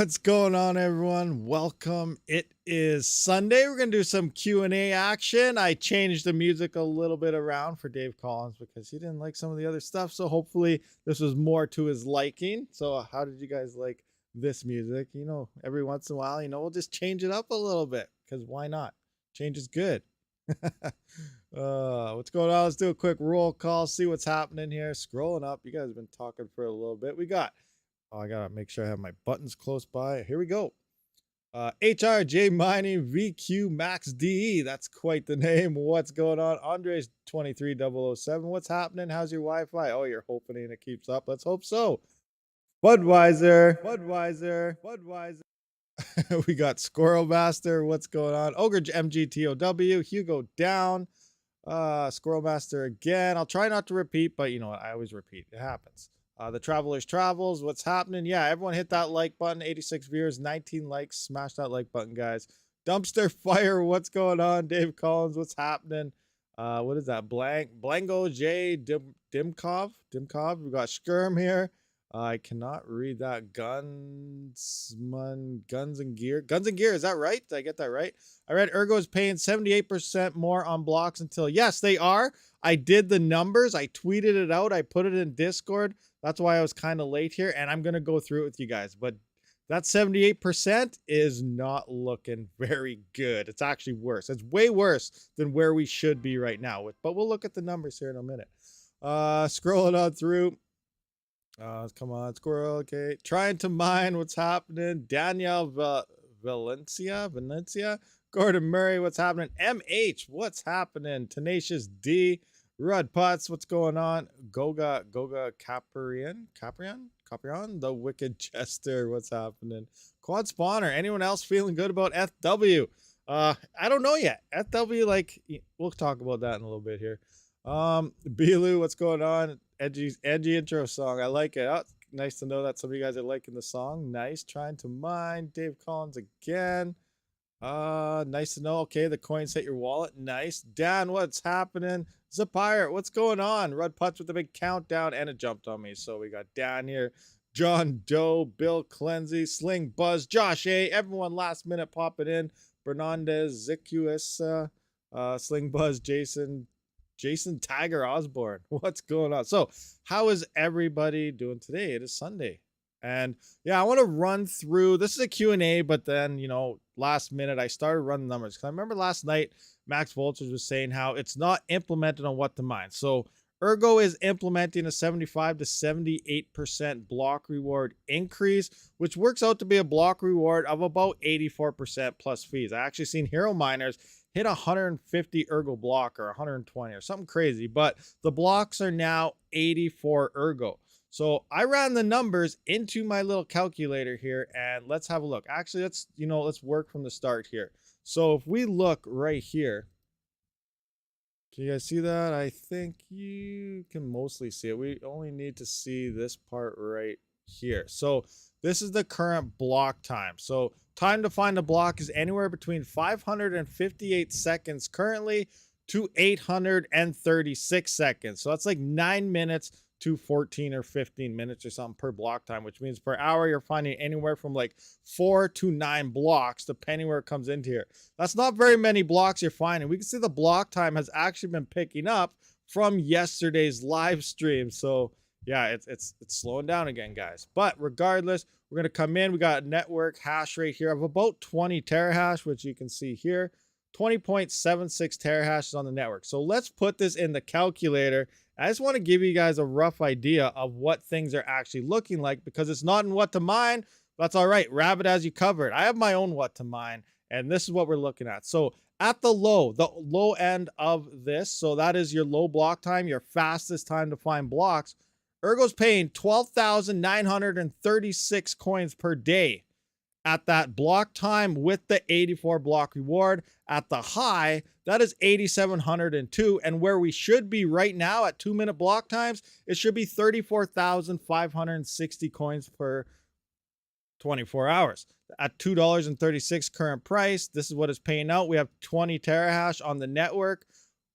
What's going on, everyone? Welcome. It is Sunday. We're going to do some Q&A action. I changed the music a little bit around for Dave Collins because he didn't like some of the other stuff. So hopefully this was more to his liking. So how did you guys like this music? You know, every once in a while, we'll just change it up a little bit because why not? Change is good. What's going on? Let's do a quick roll call, see what's happening here. Scrolling up. You guys have been talking for a little bit. We got I gotta make sure I have my buttons close by. Here we go. HRJ Mining VQ Max DE. That's quite the name. What's going on? Andres 23007. What's happening? How's your Wi-Fi? Oh, you're hoping it keeps up. Let's hope so. Budweiser. We got Squirrel Master. What's going on? Ogre MGTOW. Hugo down. Squirrel Master again. I'll try not to repeat, but you know what? I always repeat. It happens. The Traveler's Travels, what's happening? Yeah, everyone hit that like button. 86 viewers, 19 likes. Smash that like button, guys. Dumpster Fire, what's going on? Dave Collins, what's happening? What is that? Blango J Dimkov. We got Skirm here. I cannot read that. Guns and Gear. Guns and Gear, is that right? Did I get that right? I read Ergo is paying 78% more on blocks until, yes, they are. I did the numbers. I tweeted it out. I put it in Discord. That's why I was kind of late here, and I'm going to go through it with you guys. But that 78% is not looking very good. It's actually worse. It's way worse than where we should be right now. But we'll look at the numbers here in a minute. Scrolling on through. Come on, Squirrel. Okay. Trying to mine. What's happening? Danielle Valencia. Gordon Murray. What's happening? MH. What's happening? Tenacious D. Rud Putz, what's going on? Goga Caprian, the Wicked Chester, what's happening? Quad Spawner, anyone else feeling good about FW? I don't know yet. FW, like, we'll talk about that in a little bit here. Belu, what's going on? Edgy intro song, I like it. Oh, nice to know that some of you guys are liking the song. Nice. Trying to mine. Dave Collins again. Nice to know. Okay, the coins hit your wallet. Nice. Dan, what's happening? Zapire, what's going on? Rud Putz with the big countdown, and it jumped on me. So we got Dan here, John Doe, Bill Clenzy, Sling Buzz, Josh A, everyone last minute popping in. Bernandez, Zicus, Sling Buzz, Jason Tiger Osborne. What's going on? So how is everybody doing today? It is Sunday. And yeah, I want to run through, this is a Q&A, but then, last minute I started running numbers. Because I remember last night, Max Vultures was saying how it's not implemented on what to mine. So Ergo is implementing a 75 to 78% block reward increase, which works out to be a block reward of about 84% plus fees. I actually seen hero miners hit 150 Ergo block or 120 or something crazy, but the blocks are now 84 Ergo. So I ran the numbers into my little calculator here, and let's have a look. Actually, let's work from the start here. So if we look right here, can you guys see that? I think you can mostly see it. We only need to see this part right here. So this is the current block time. So time to find a block is anywhere between 558 seconds currently to 836 seconds. So that's like 9 minutes to 14 or 15 minutes or something per block time, which means per hour you're finding anywhere from like 4 to 9 blocks depending where it comes into here. That's not very many blocks you're finding. We can see the block time has actually been picking up from yesterday's live stream. So yeah, it's slowing down again, guys. But regardless, we're going to come in. We got a network hash rate here of about 20 terahash, which you can see here. 20.76 terahashes on the network. So let's put this in the calculator. I just want to give you guys a rough idea of what things are actually looking like, because it's not in what to mine. That's all right. Rabid has you covered. I have my own what to mine, and this is what we're looking at. So at the low end of this, so that is your low block time, your fastest time to find blocks. Ergo's paying 12,936 coins per day at that block time with the 84 block reward. At the high, that is 8,702. And where we should be right now at 2-minute block times, it should be 34,560 coins per 24 hours. At $2.36 current price, this is what it's paying out. We have 20 terahash on the network.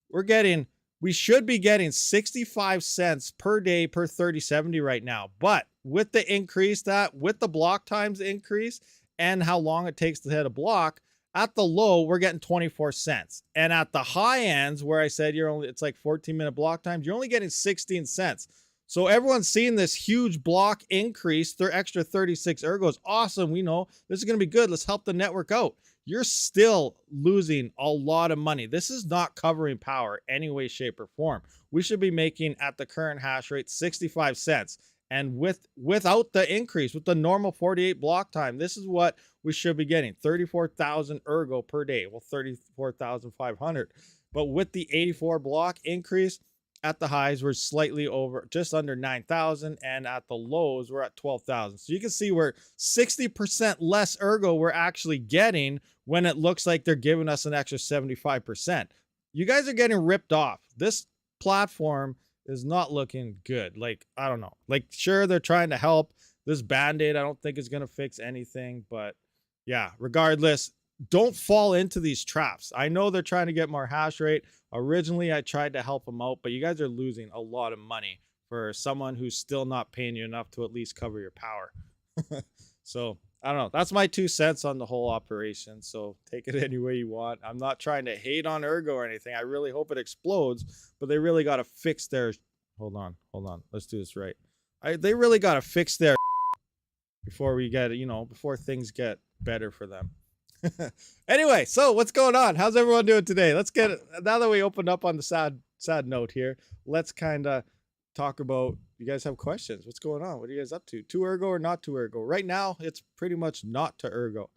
We're getting we should be getting 65 cents per day per 3070 right now. But with the increase with the block times increase and how long it takes to hit a block, at the low, we're getting 24 cents. And at the high ends, where I said it's like 14-minute block times, you're only getting 16 cents. So everyone's seeing this huge block increase. Their extra 36 ergos. Awesome. We know this is going to be good. Let's help the network out. You're still losing a lot of money. This is not covering power any way, shape, or form. We should be making, at the current hash rate, 65 cents. And without the increase, with the normal 48 block time, this is what we should be getting. 34,000 ergo per day. Well, 34,500. But with the 84 block increase, at the highs, we're slightly over, just under 9,000. And at the lows, we're at 12,000. So you can see we're 60% less ergo we're actually getting when it looks like they're giving us an extra 75%. You guys are getting ripped off. This platform is not looking good. Like, I don't know. Like, sure, they're trying to help. This Band-Aid, I don't think is going to fix anything. But yeah, regardless, don't fall into these traps. I know they're trying to get more hash rate. Originally, I tried to help them out, but you guys are losing a lot of money for someone who's still not paying you enough to at least cover your power. So, I don't know. That's my 2 cents on the whole operation. So, take it any way you want. I'm not trying to hate on Ergo or anything. I really hope it explodes, but they really got to fix their... Hold on. Let's do this right. They really got to fix their before we get, before things get better for them. Anyway, so what's going on? How's everyone doing today? Let's get it. Now that we opened up on the sad note here, let's kind of talk about, you guys have questions. What's going on? What are you guys up to? To ergo or not to ergo? Right now, it's pretty much not to ergo.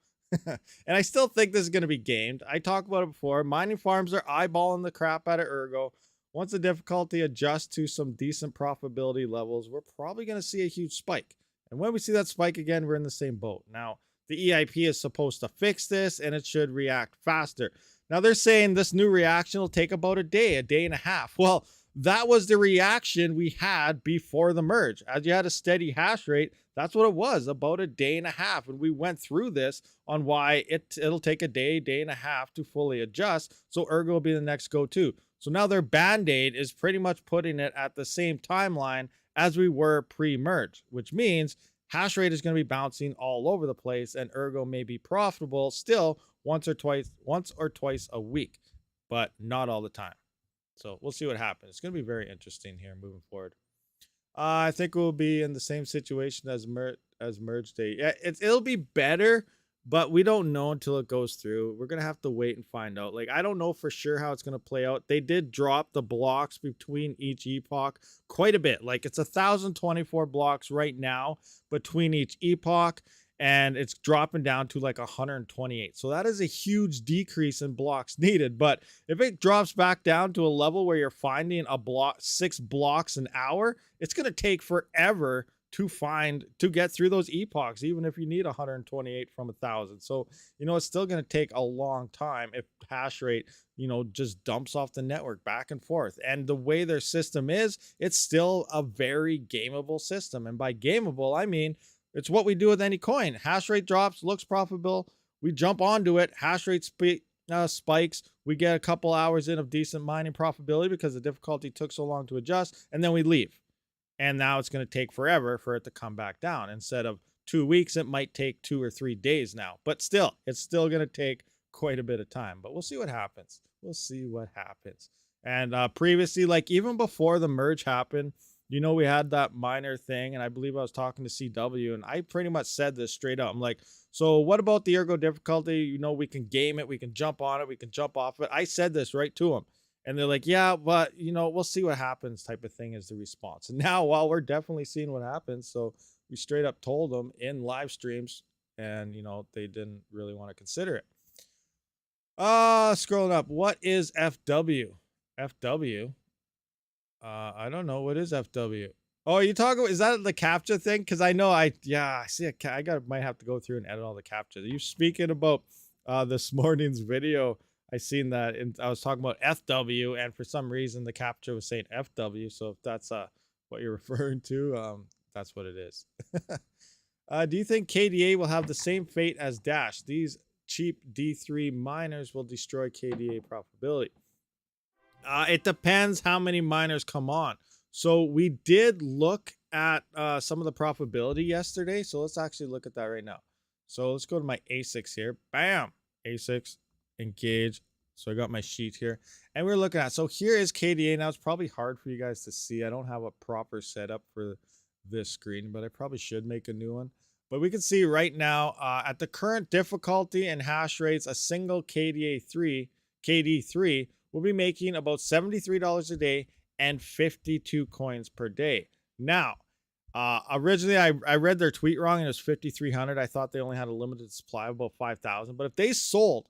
And I still think this is going to be gamed. I talked about it before. Mining farms are eyeballing the crap out of ergo. Once the difficulty adjusts to some decent profitability levels, we're probably going to see a huge spike. And when we see that spike again, we're in the same boat. Now, the EIP is supposed to fix this, and it should react faster. Now, they're saying this new reaction will take about a day and a half. Well, that was the reaction we had before the merge. As you had a steady hash rate, that's what it was, about a day and a half. And we went through this on why it'll take a day and a half to fully adjust. So ergo will be the next go-to. So now their Band-Aid is pretty much putting it at the same timeline as we were pre-merge, which means hash rate is going to be bouncing all over the place, and ergo may be profitable still once or twice a week, but not all the time. So we'll see what happens. It's going to be very interesting here moving forward. I think we'll be in the same situation as merge day. Yeah, it'll be better, but we don't know until it goes through. We're going to have to wait and find out. Like, I don't know for sure how it's going to play out. They did drop the blocks between each epoch quite a bit. Like, it's 1,024 blocks right now between each epoch, and it's dropping down to like 128. So that is a huge decrease in blocks needed. But if it drops back down to a level where you're finding 6 blocks an hour, it's going to take forever to get through those epochs, even if you need 128 from 1,000. So, it's still going to take a long time if hash rate, just dumps off the network back and forth. And the way their system is, it's still a very gameable system. And by gameable, I mean, it's what we do with any coin. Hash rate drops, looks profitable. We jump onto it. Hash rate spikes. We get a couple hours in of decent mining profitability because the difficulty took so long to adjust, and then we leave. And now it's going to take forever for it to come back down. Instead of 2 weeks, it might take 2 or 3 days now. But still, it's still going to take quite a bit of time. But we'll see what happens. We'll see what happens. And previously, like even before the merge happened, we had that miner thing. And I believe I was talking to CW. And I pretty much said this straight up. I'm like, so what about the ergo difficulty? We can game it. We can jump on it. We can jump off it. I said this right to them. And they're like, yeah, but, we'll see what happens type of thing is the response. And now, well, we're definitely seeing what happens. So we straight up told them in live streams and, they didn't really want to consider it. Scrolling up. What is FW? FW? I don't know. What is FW? Oh, you talking about, is that the CAPTCHA thing? Because I know I see might have to go through and edit all the CAPTCHA. You speaking about this morning's video, I seen that, and I was talking about FW, and for some reason the CAPTCHA was saying FW. So if that's what you're referring to, that's what it is. Do you think KDA will have the same fate as Dash? These cheap D3 miners will destroy KDA profitability. It depends how many miners come on. So we did look at some of the profitability yesterday. So let's actually look at that right now. So let's go to my ASICs here. Bam, ASICs, engage. So I got my sheet here, and we're looking at. So here is KDA. Now it's probably hard for you guys to see. I don't have a proper setup for this screen, but I probably should make a new one. But we can see right now at the current difficulty and hash rates, a single KD3 will be making about $73 a day and 52 coins per day. Now, originally I read their tweet wrong and it was 5,300. I thought they only had a limited supply of about 5,000. But if they sold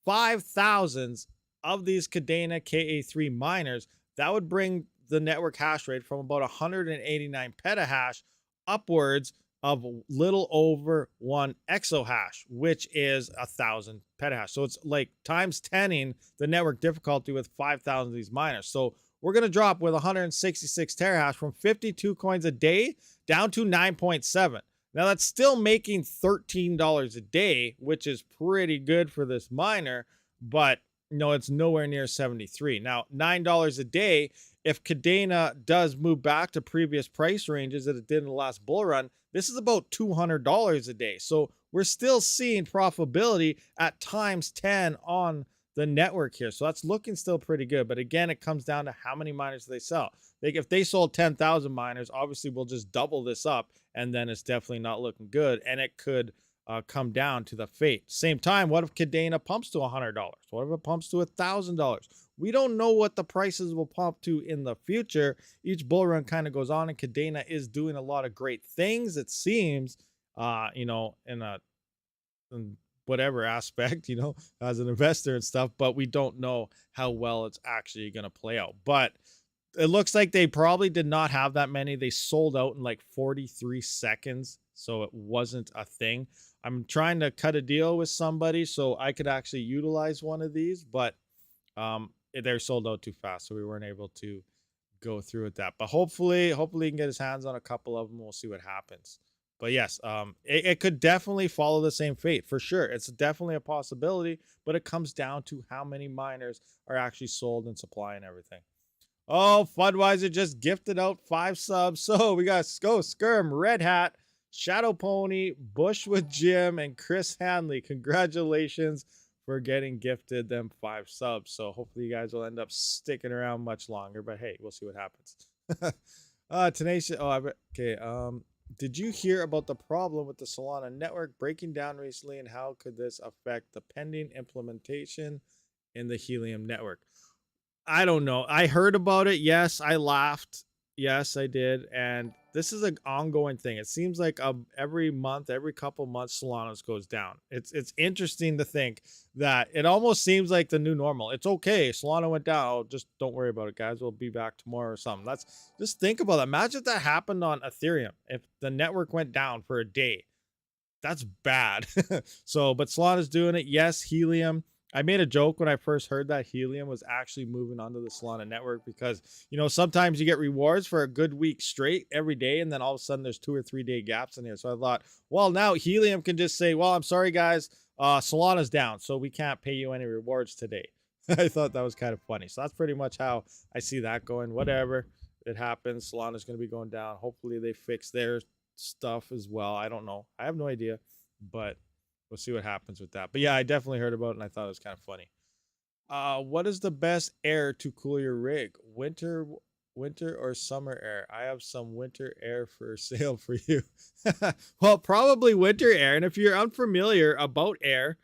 5,000 of these Kadena KA3 miners, that would bring the network hash rate from about 189 petahash upwards of little over 1 exahash, which is 1,000 petahash. So it's like times 10ing the network difficulty with 5,000 of these miners. So we're going to drop with 166 terahash from 52 coins a day down to 9.7. Now that's still making $13 a day, which is pretty good for this miner, but no, it's nowhere near 73. Now, $9 a day, if Kadena does move back to previous price ranges that it did in the last bull run, this is about $200 a day. So we're still seeing profitability at times 10 on the network here. So that's looking still pretty good. But again, it comes down to how many miners they sell. If they sold 10,000 miners, obviously we'll just double this up, and then it's definitely not looking good. And it could come down to the fate. Same time, what if Kadena pumps to $100? What if it pumps to $1,000? We don't know what the prices will pump to in the future. Each bull run kind of goes on, and Kadena is doing a lot of great things, it seems, you know, in whatever aspect, you know, as an investor and stuff, but we don't know how well it's actually going to play out. But it looks like they probably did not have that many. They sold out in like 43 seconds, so it wasn't a thing. I'm trying to cut a deal with somebody so I could actually utilize one of these, but they're sold out too fast, so we weren't able to go through with that. But hopefully he can get his hands on a couple of them. We'll see what happens. But yes, it could definitely follow the same fate for sure. It's definitely a possibility, but it comes down to how many miners are actually sold and supply and everything. Oh, Fudweiser just gifted out 5 subs. So we got Sko Skirm, Red Hat, Shadow Pony, Bush with Jim, and Chris Hanley. Congratulations for getting gifted them 5 subs. So hopefully you guys will end up sticking around much longer. But hey, we'll see what happens. Tenacious. Oh, okay. Did you hear about the problem with the Solana network breaking down recently, and how could this affect the pending implementation in the Helium network? I don't know. I heard about it. Yes, I laughed. Yes, I did. And this is an ongoing thing. It seems like every month, every couple months, Solana's goes down. It's interesting to think that it almost seems like the new normal. It's okay. Solana went down. Oh, just don't worry about it, guys. We'll be back tomorrow or something. Just think about that. Imagine if that happened on Ethereum. If the network went down for a day, that's bad. So, but Solana's doing it. Yes, Helium. I made a joke when I first heard that Helium was actually moving onto the Solana network, because, you know, sometimes you get rewards for a good week straight every day, and then all of a sudden there's 2 or 3 day gaps in here. So I thought, well, now Helium can just say, well, I'm sorry, guys, Solana's down, so we can't pay you any rewards today. I thought that was kind of funny. So that's pretty much how I see that going. Whatever, it happens. Solana's going to be going down. Hopefully they fix their stuff as well. I don't know. I have no idea, but we'll see what happens with that. But yeah, I definitely heard about it, and I thought it was kind of funny. What is the best air to cool your rig? Winter or summer air? I have some winter air for sale for you. Well, probably winter air. And if you're unfamiliar about air,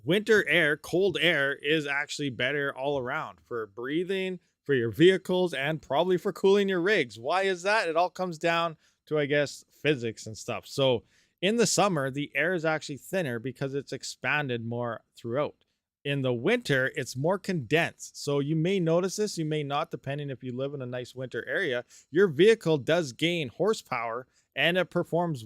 winter air, cold air, is actually better all around for breathing, for your vehicles, and probably for cooling your rigs. Why is that? It all comes down to, I guess, physics and stuff. So in the summer, the air is actually thinner because it's expanded more throughout. In the winter, it's more condensed. So you may notice this, you may not, depending if you live in a nice winter area. Your vehicle does gain horsepower, and it performs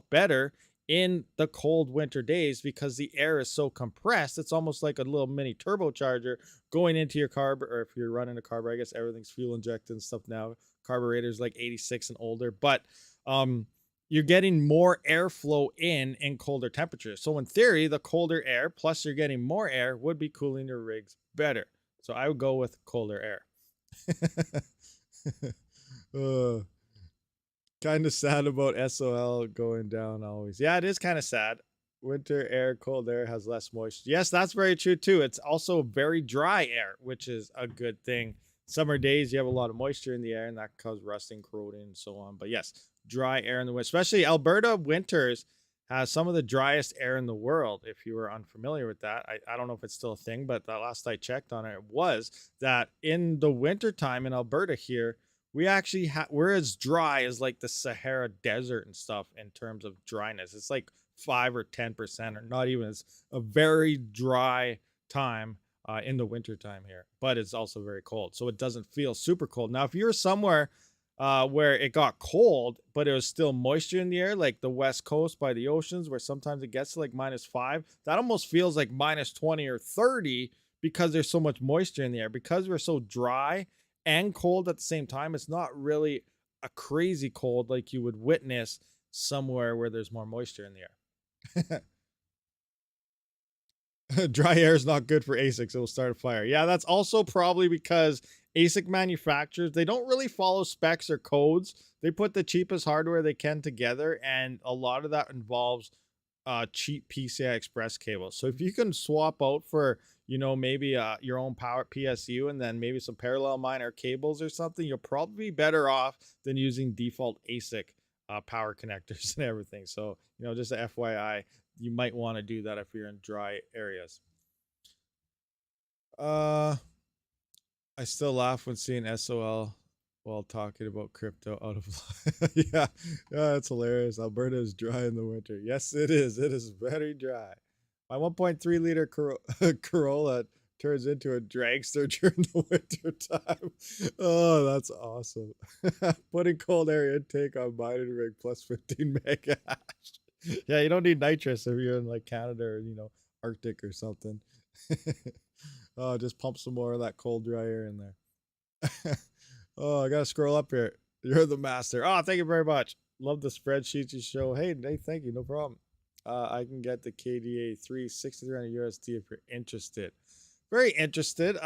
better in the cold winter days because the air is so compressed. It's almost like a little mini turbocharger going into your carb, or if you're running a carburetor, I guess everything's fuel injected and stuff now. Carburetors like 86 and older, but you're getting more airflow in colder temperatures. So in theory, the colder air plus you're getting more air would be cooling your rigs better. So I would go with colder air. Kind of sad about SOL going down always. Yeah, it is kind of sad. Winter air, cold air has less moisture. Yes, that's very true too. It's also very dry air, which is a good thing. Summer days, you have a lot of moisture in the air, and that causes rusting, corroding, and so on. But yes, dry air in the winter, especially Alberta winters, has some of the driest air in the world. If you were unfamiliar with that, I don't know if it's still a thing, but the last I checked on it, it was that in the wintertime in Alberta here, we actually we're as dry as like the Sahara Desert and stuff in terms of dryness. It's like 5 or 10%, or not even. It's a very dry time in the winter time here, but it's also very cold, so it doesn't feel super cold. Now, if you're somewhere where it got cold, but it was still moisture in the air, like the West Coast by the oceans, where sometimes it gets to like -5, that almost feels like -20 or 30 because there's so much moisture in the air. Because we're so dry and cold at the same time, it's not really a crazy cold like you would witness somewhere where there's more moisture in the air. Dry air is not good for ASICs. It will start a fire. Yeah, that's also probably because ASIC manufacturers, they don't really follow specs or codes. They put the cheapest hardware they can together, and a lot of that involves cheap PCI Express cables. So if you can swap out for, maybe your own power PSU and then maybe some parallel miner cables or something, you'll probably be better off than using default ASIC power connectors and everything. So, just a FYI, you might want to do that if you're in dry areas. I still laugh when seeing SOL while talking about crypto out of yeah, it's hilarious. Alberta is dry in the winter. Yes, it is. It is very dry. My 1.3 liter Corolla turns into a dragster during the winter time. Oh, that's awesome. Putting cold air intake on mining rig plus 15 mega hash. Yeah, you don't need nitrous if you're in like Canada or Arctic or something. Oh, just pump some more of that cold dry air in there. Oh, I gotta scroll up here. You're the master. Oh, thank you very much. Love the spreadsheets you show. Hey, thank you. No problem. I can get the KDA 36300 USD if you're interested. Very interested.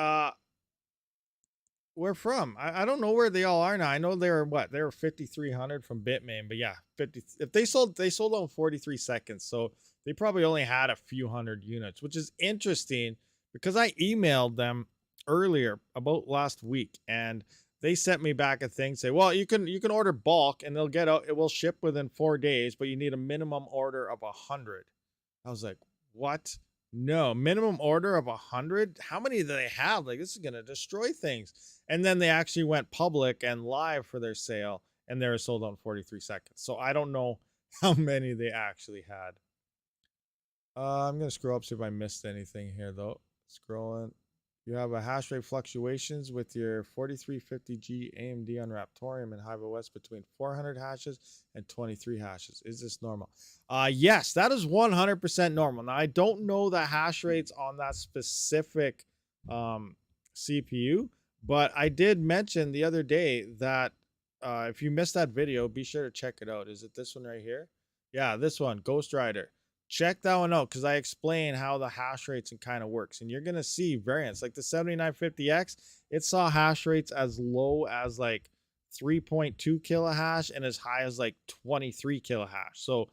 Where from? I don't know where they all are now. I know they were 5,300 from Bitmain, but yeah, 50. If they sold on 43 seconds, so they probably only had a few hundred units, which is interesting because I emailed them earlier about last week, and they sent me back a thing say, well, you can order bulk and they'll get out. It will ship within 4 days, but you need a minimum order of 100. I was like, what? No, minimum order of 100. How many do they have? Like, this is gonna destroy things. And then they actually went public and live for their sale, and they were sold on 43 seconds. So I don't know how many they actually had. I'm gonna scroll up see if I missed anything here though. Scrolling. You have a hash rate fluctuations with your 4350G AMD on Raptorium and Hive OS between 400 hashes and 23 hashes. Is this normal? Yes, that is 100% normal. Now, I don't know the hash rates on that specific CPU, but I did mention the other day that if you missed that video, be sure to check it out. Is it this one right here? Yeah, this one, Ghost Rider. Check that one out because I explain how the hash rates and kind of works, and you're gonna see variants like the 7950X. It saw hash rates as low as like 3.2 kilohash and as high as like 23 kilohash. So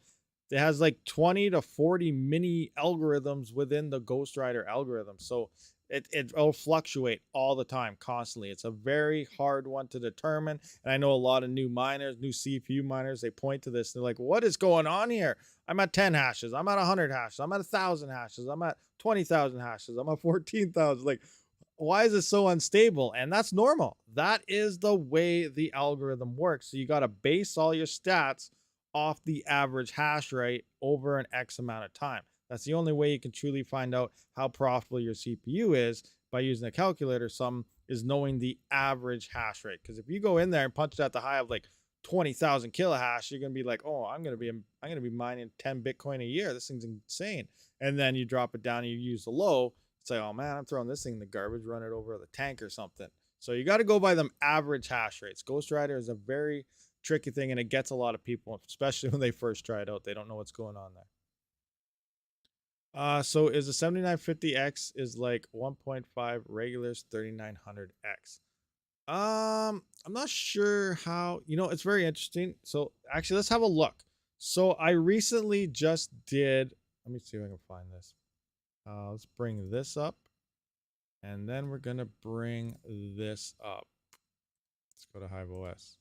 it has like 20 to 40 mini algorithms within the Ghost Rider algorithm. So it'll fluctuate all the time, constantly. It's a very hard one to determine. And I know a lot of new miners, new CPU miners, they point to this. They're like, what is going on here? I'm at 10 hashes. I'm at 100 hashes. I'm at 1,000 hashes. I'm at 20,000 hashes. I'm at 14,000. Like, why is it so unstable? And that's normal. That is the way the algorithm works. So you got to base all your stats off the average hash rate over an X amount of time. That's the only way you can truly find out how profitable your CPU is, by using a calculator. Some is knowing the average hash rate. Because if you go in there and punch it at the high of like 20,000 kilohash, you're gonna be like, oh, I'm gonna be mining 10 Bitcoin a year. This thing's insane. And then you drop it down and you use the low. It's like, oh man, I'm throwing this thing in the garbage, run it over the tank or something. So you got to go by them average hash rates. Ghost Rider is a very tricky thing, and it gets a lot of people, especially when they first try it out. They don't know what's going on there. So is the 7950X is like 1.5 regulars 3900X. I'm not sure how, it's very interesting. So actually, let's have a look. So I recently just did, let me see if I can find this. Let's bring this up, and then we're gonna bring this up. Let's go to Hive OS.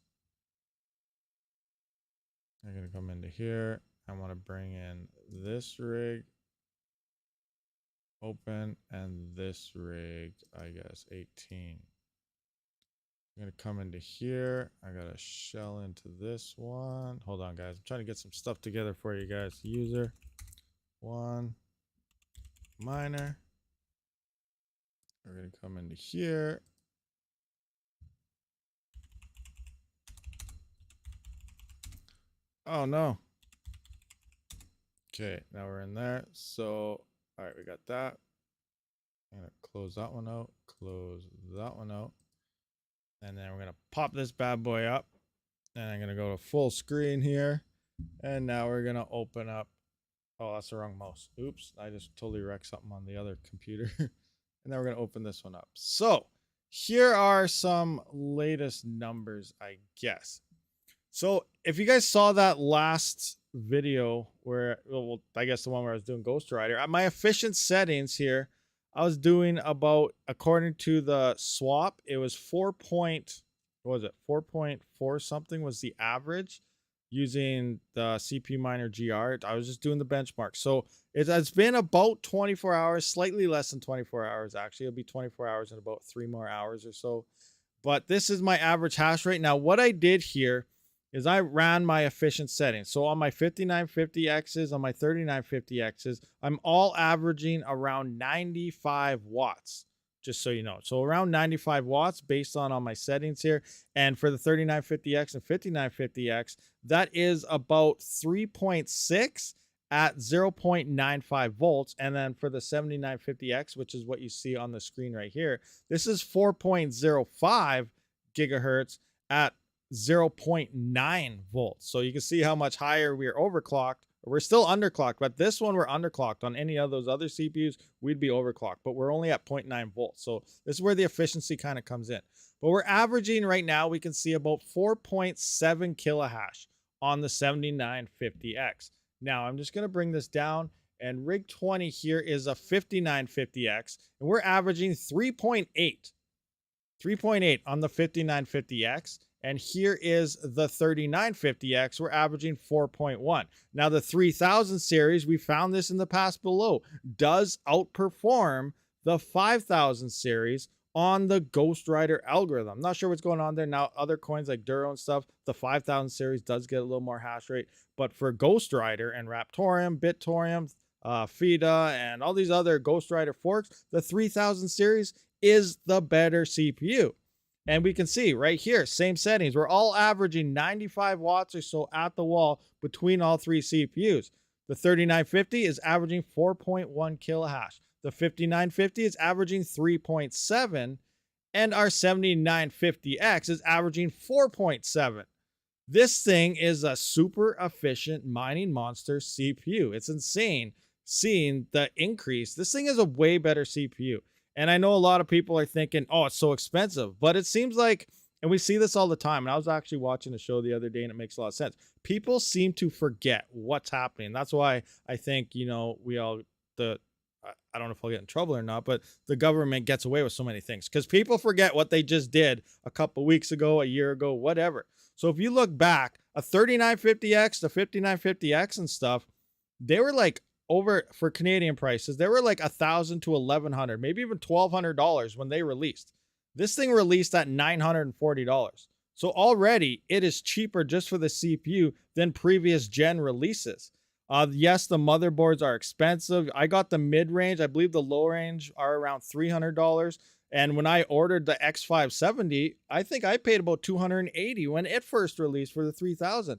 I'm gonna come into here. I want to bring in this rig, open, and this rig, I guess 18. I'm gonna come into here. I gotta shell into this one. Hold on, guys. I'm trying to get some stuff together for you guys. User one miner. We're gonna come into here. Oh no. Okay, now we're in there. So, all right, we got that. I'm gonna close that one out. Close that one out. And then we're gonna pop this bad boy up. And I'm gonna go to full screen here. And now we're gonna open up. Oh, that's the wrong mouse. Oops, I just totally wrecked something on the other computer. And then we're gonna open this one up. So here are some latest numbers, I guess. So if you guys saw that last video where, well, I guess the one where I was doing Ghost Rider, at my efficient settings here, I was doing about, according to the swap, it was 4.4 something was the average using the CPU miner GR. I was just doing the benchmark. So it's been about 24 hours, slightly less than 24 hours actually. It'll be 24 hours in about 3 more hours or so. But this is my average hash rate. Now what I did here is I ran my efficient settings. So on my 5950Xs, on my 3950Xs, I'm all averaging around 95 watts, just so you know. So around 95 watts based on my settings here. And for the 3950X and 5950X, that is about 3.6 at 0.95 volts. And then for the 7950X, which is what you see on the screen right here, this is 4.05 gigahertz at 0.9 volts. So you can see how much higher we are overclocked. We're still underclocked, but this one we're underclocked. On any of those other CPUs, we'd be overclocked, but we're only at 0.9 volts. So this is where the efficiency kind of comes in. But we're averaging right now, we can see about 4.7 kilohash on the 7950X. Now I'm just going to bring this down, and rig 20 here is a 5950X, and we're averaging 3.8 on the 5950X. And here is the 3950X. We're averaging 4.1. Now the 3000 series, we found this in the past below, does outperform the 5000 series on the Ghost Rider algorithm. I'm not sure what's going on there. Now other coins like Duro and stuff, the 5000 series does get a little more hash rate. But for Ghost Rider and Raptorium, Bitorium, FIDA, and all these other Ghost Rider forks, the 3000 series is the better CPU. And we can see right here, same settings. We're all averaging 95 watts or so at the wall between all three CPUs. The 3950 is averaging 4.1 kilohash. The 5950 is averaging 3.7. And our 7950X is averaging 4.7. This thing is a super efficient mining monster CPU. It's insane seeing the increase. This thing is a way better CPU. And I know a lot of people are thinking, oh, it's so expensive. But it seems like, and we see this all the time, and I was actually watching a show the other day, and it makes a lot of sense. People seem to forget what's happening. That's why I think, I don't know if I'll get in trouble or not, but the government gets away with so many things. Because people forget what they just did a couple weeks ago, a year ago, whatever. So if you look back, a 3950X, the 5950X and stuff, they were like, over for Canadian prices, they were like $1,000 to $1,100, maybe even $1,200 when they released. This thing released at $940. So already it is cheaper just for the CPU than previous gen releases. Yes, the motherboards are expensive. I got the mid-range. I believe the low range are around $300. And when I ordered the X570, I think I paid about $280 when it first released for the 3000.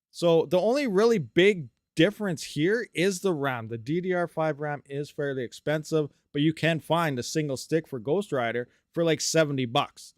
So the only really big difference here is the RAM. The DDR5 RAM is fairly expensive, but you can find a single stick for Ghost Rider for like $70.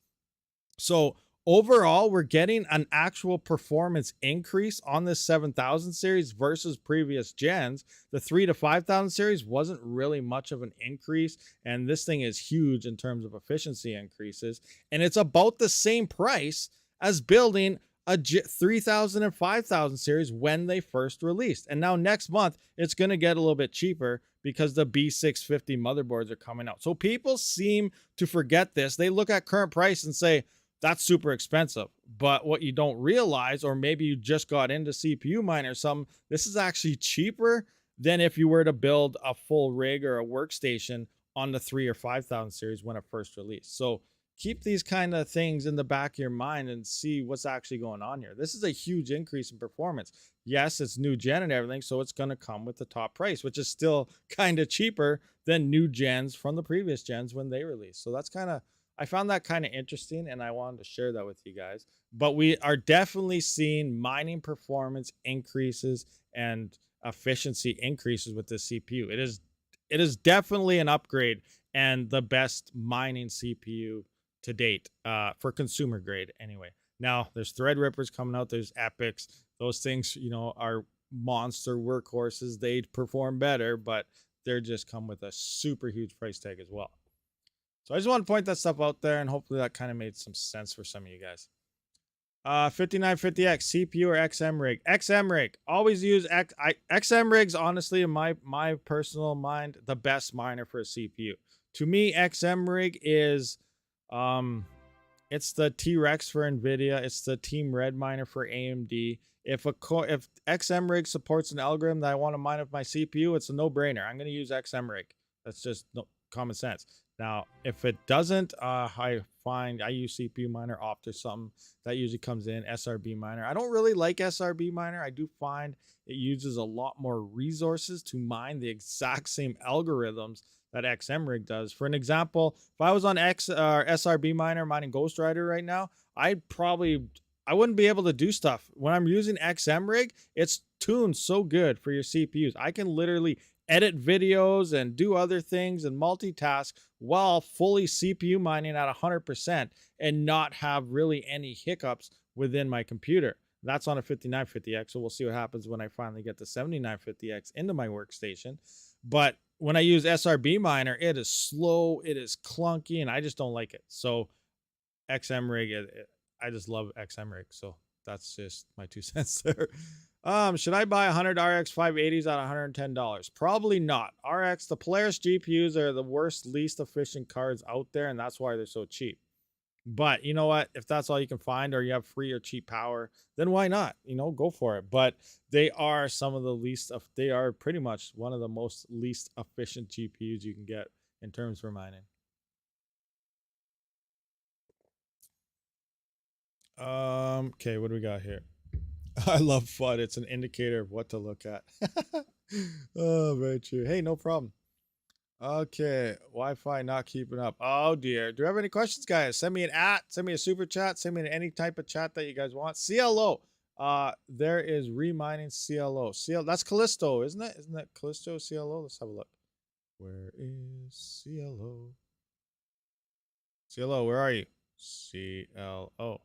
So overall, we're getting an actual performance increase on this 7000 series versus previous gens. The 3 to 5000 series wasn't really much of an increase, and this thing is huge in terms of efficiency increases, and it's about the same price as building a 3000 and 5000 series when they first released. And now next month, it's going to get a little bit cheaper because the B650 motherboards are coming out. So people seem to forget this. They look at current price and say, that's super expensive. But what you don't realize, or maybe you just got into CPU mining or something, this is actually cheaper than if you were to build a full rig or a workstation on the 3 or 5000 series when it first released. So keep these kind of things in the back of your mind and see what's actually going on here. This is a huge increase in performance. Yes, it's new gen and everything, so it's going to come with the top price, which is still kind of cheaper than new gens from the previous gens when they released. So that's kind of, I found that kind of interesting, and I wanted to share that with you guys. But we are definitely seeing mining performance increases and efficiency increases with the CPU. It is definitely an upgrade and the best mining CPU to date, for consumer grade anyway. Now there's Threadrippers coming out, there's Epics. Those things, you know, are monster workhorses. They perform better, but they're just come with a super huge price tag as well. So I just want to point that stuff out there, and hopefully that kind of made some sense for some of you guys. 5950X, CPU or XM rig? XM rig. Always use XM rigs, honestly, in my personal mind, the best miner for a CPU. To me, XM rig is it's the T-Rex for NVIDIA. It's the Team Red miner for AMD. If XM rig supports an algorithm that I want to mine with my CPU, it's a no-brainer. I'm going to use XM rig. That's just common sense. Now, if it doesn't, I use CPU miner opt or something that usually comes in. SRB miner. I don't really like SRB miner. I do find it uses a lot more resources to mine the exact same algorithms that XM rig does. For an example, if I was on SRB miner mining Ghost Rider right now, I wouldn't be able to do stuff. When I'm using XM rig, it's tuned so good for your CPUs. I can literally edit videos and do other things and multitask while fully CPU mining at 100% and not have really any hiccups within my computer. That's on a 5950X, so we'll see what happens when I finally get the 7950X into my workstation. But when I use SRB miner, it is slow, it is clunky, and I just don't like it. So XM rig, I just love XM rig. So that's just my 2 cents there. Should I buy 100 RX 580s at $110? Probably not. RX, the Polaris GPUs are the worst, least efficient cards out there, and that's why they're so cheap. But you know what? If that's all you can find, or you have free or cheap power, then why not? You know, go for it. But they are some of the least of, they are pretty much one of the most least efficient GPUs you can get in terms for mining. Okay, what do we got here? I love FUD. It's an indicator of what to look at. Oh, very true. Hey, no problem. Okay, Wi-Fi not keeping up. Oh dear. Do you have any questions, guys? Send me an send me a super chat, send me any type of chat that you guys want. CLO. There is remining CLO. That's Callisto, isn't it? Isn't that Callisto CLO? Let's have a look. Where is CLO? CLO, where are you? CLO.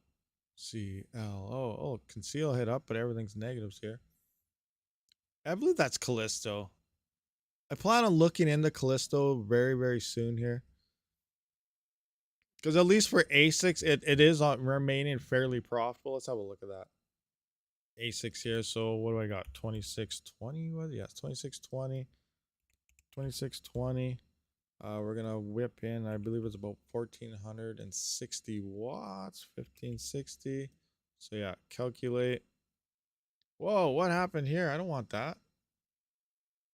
CLO. Oh, conceal hit up, but everything's negatives here. I believe that's Callisto. I plan on looking into Callisto very, very soon here. Because at least for ASICs, it is remaining fairly profitable. Let's have a look at that. ASICs here. So what do I got? 2620? What? Yes, 2620. 2620. We're going to whip in, I believe it's about 1460 watts. 1560. So yeah, calculate. Whoa, what happened here? I don't want that.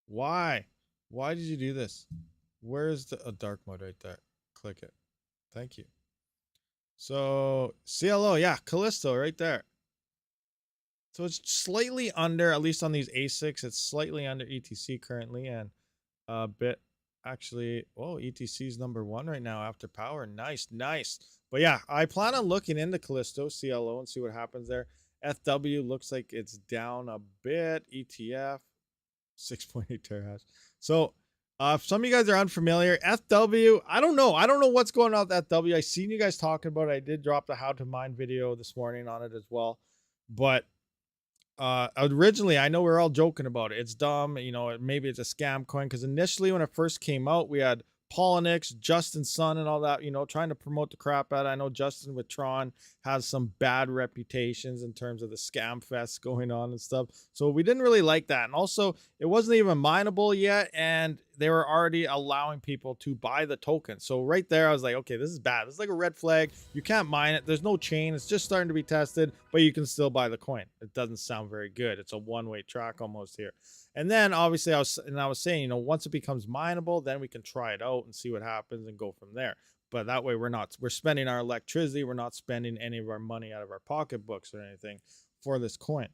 Why? Why did you do this? Where's the dark mode right there? Click it. Thank you. So CLO, yeah, Callisto right there. So it's slightly under, at least on these ASICs, it's slightly under ETC currently, and a bit actually. Oh, ETC is #1 right now after power. Nice, nice. But yeah, I plan on looking into Callisto CLO and see what happens there. FW looks like it's down a bit. ETF 6.8 terahash. So If some of you guys are unfamiliar, FW, I don't know. I don't know what's going on with FW. I seen you guys talking about it. I did drop the how to mine video this morning on it as well. But originally, I know we are all joking about it. It's dumb, you know, maybe it's a scam coin, because initially when it first came out, we had Polynix, Justin Sun, and all that, you know, trying to promote the crap out of it. I know Justin with Tron has some bad reputations in terms of the scam fest going on and stuff. So we didn't really like that. And also, it wasn't even mineable yet, and they were already allowing people to buy the token. So right there, I was like, okay, this is bad. This is like a red flag. You can't mine it. There's no chain. It's just starting to be tested, but you can still buy the coin. It doesn't sound very good. It's a one-way track almost here. And then obviously I was saying, you know, once it becomes mineable, then we can try it out and see what happens and go from there. But that way we're spending our electricity. We're not spending any of our money out of our pocketbooks or anything for this coin.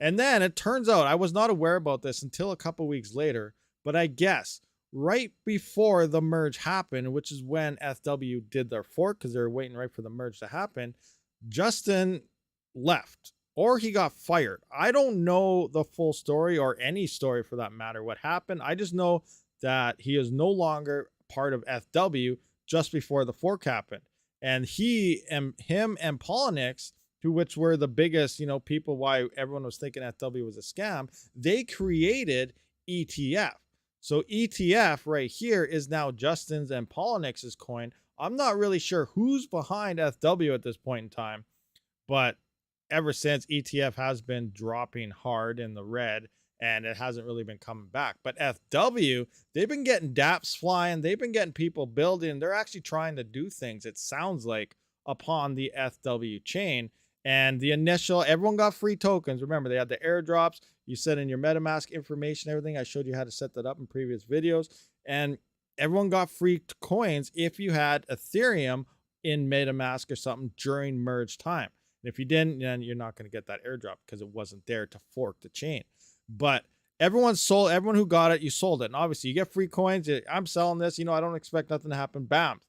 And then it turns out, I was not aware about this until a couple weeks later, but I guess right before the merge happened, which is when FW did their fork, because they were waiting right for the merge to happen, Justin left, or he got fired. I don't know the full story, or any story for that matter, what happened. I just know that he is no longer part of FW just before the fork happened. And him and Polynix, which were the biggest, you know, people why everyone was thinking FW was a scam, they created ETF. So ETF right here is now Justin's and Polynix's coin. I'm not really sure who's behind FW at this point in time, but ever since, ETF has been dropping hard in the red, and it hasn't really been coming back. But FW, they've been getting dApps flying. They've been getting people building. They're actually trying to do things, it sounds like, upon the FW chain. And the initial, everyone got free tokens. Remember, they had the airdrops. You set in your MetaMask information, everything. I showed you how to set that up in previous videos. And everyone got free coins if you had Ethereum in MetaMask or something during merge time. And if you didn't, then you're not going to get that airdrop because it wasn't there to fork the chain. But everyone who got it, you sold it. And obviously you get free coins. I'm selling this, you know, I don't expect nothing to happen. Bam,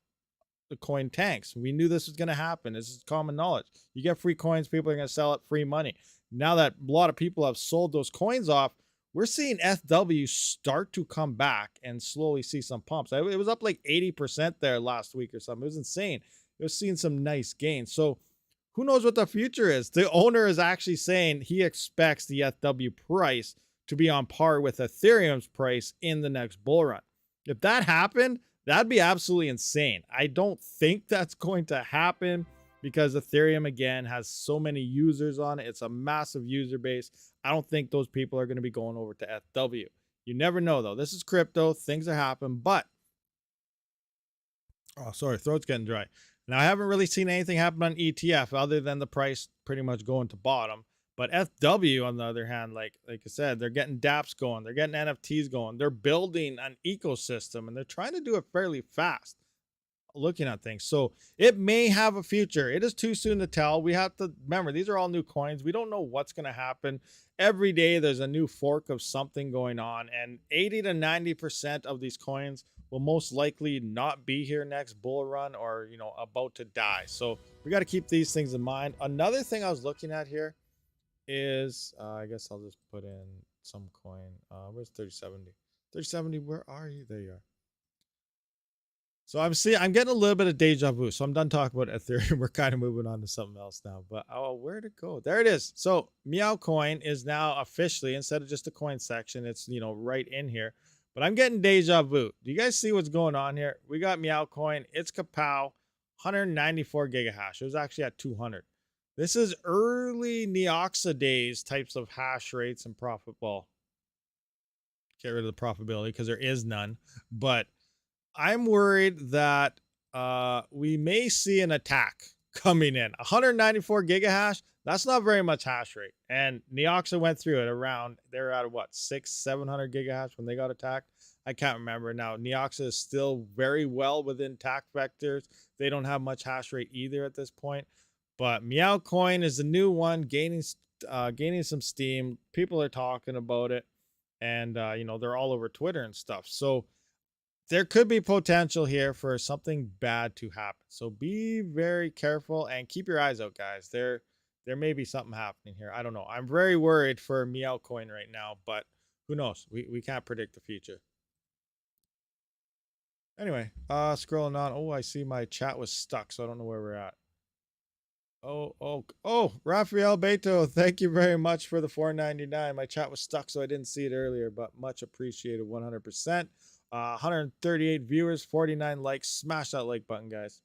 the coin tanks. We knew this was going to happen. This is common knowledge. You get free coins, people are going to sell it, free money. Now that a lot of people have sold those coins off, we're seeing FW start to come back and slowly see some pumps. It was up like 80% there last week or something. It was insane. It was seeing some nice gains. So who knows what the future is? The owner is actually saying he expects the FW price to be on par with Ethereum's price in the next bull run. If that happened, that'd be absolutely insane. I don't think that's going to happen because Ethereum, again, has so many users on it. It's a massive user base. I don't think those people are going to be going over to FW. You never know, though. This is crypto. Things are happening, but... Oh, sorry, throat's getting dry. Now, I haven't really seen anything happen on ETF other than the price pretty much going to bottom. But FW, on the other hand, like I said, they're getting dApps going. They're getting NFTs going. They're building an ecosystem, and they're trying to do it fairly fast, looking at things. So it may have a future. It is too soon to tell. We have to remember, these are all new coins. We don't know what's going to happen. Every day there's a new fork of something going on, and 80 to 90% of these coins will most likely not be here next bull run, or, you know, about to die. So we got to keep these things in mind. Another thing I was looking at here is, I guess I'll just put in some coin. Where's 3070? 3070, where are you? There you are. So I'm getting a little bit of deja vu. So I'm done talking about Ethereum. We're kind of moving on to something else now. But oh, where'd it go? There it is. So Meow Coin is now officially, instead of just the coin section, it's, you know, right in here. But I'm getting deja vu. Do you guys see what's going on here? We got Meow Coin. It's kapow, 194 gigahash. It was actually at 200. This is early Neoxa days types of hash rates and profit. Well, get rid of the profitability because there is none. But I'm worried that we may see an attack coming in. 194 gigahash, that's not very much hash rate. And Neoxa went through it around, they're at what, 700 gigahash when they got attacked? I can't remember now. Neoxa is still very well within attack vectors. They don't have much hash rate either at this point. But Meow Coin is the new one, gaining some steam. People are talking about it. And, you know, they're all over Twitter and stuff. So there could be potential here for something bad to happen. So be very careful and keep your eyes out, guys. There may be something happening here. I don't know. I'm very worried for Meow Coin right now, but who knows? We can't predict the future. Anyway, scrolling on. Oh, I see my chat was stuck, so I don't know where we're at. Oh, Rafael Beto, thank you very much for the $4.99. My chat was stuck, so I didn't see it earlier, but much appreciated 100%. 138 viewers, 49 likes. Smash that like button, guys.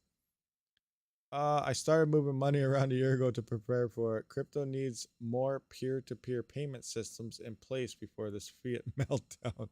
I started moving money around a year ago to prepare for it. Crypto needs more peer-to-peer payment systems in place before this fiat meltdown.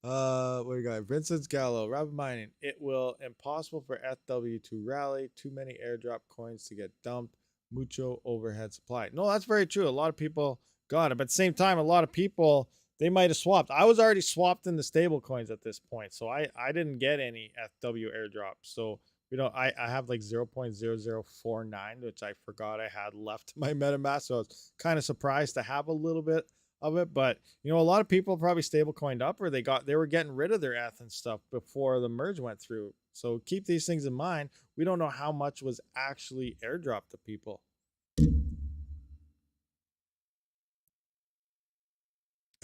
What we got? Vincent's Gallo, Rabid mining. It will impossible for FW to rally. Too many airdrop coins to get dumped. Mucho overhead supply. No, that's very true. A lot of people got it, but at the same time, a lot of people they might have swapped. I was already swapped in the stable coins at this point, so I didn't get any FW airdrops. So I have like 0.0049, which I forgot I had left in my MetaMask. So I was kind of surprised to have a little bit of it. But a lot of people probably stable coined up, or they were getting rid of their ETH and stuff before the merge went through. So keep these things in mind. We don't know how much was actually airdropped to people.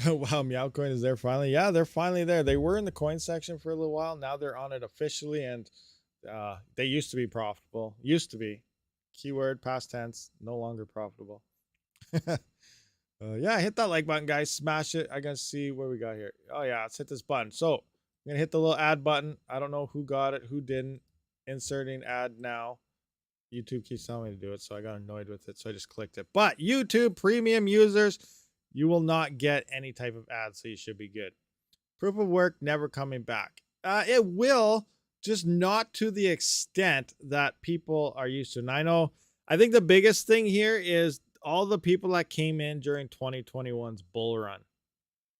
Wow, Meowcoin is there finally. Yeah, they're finally there. They were in the coin section for a little while. Now they're on it officially, and they used to be profitable. Used to be. Keyword past tense. No longer profitable. Yeah, hit that like button, guys. Smash it. I gotta see what we got here. Oh yeah, let's hit this button. So I'm gonna hit the little ad button. I don't know who got it, who didn't. Inserting ad now. YouTube keeps telling me to do it, so I got annoyed with it, so I just clicked it. But YouTube premium users, you will not get any type of ad, so you should be good. Proof of work never coming back. It will, just not to the extent that people are used to. And I think the biggest thing here is all the people that came in during 2021's bull run.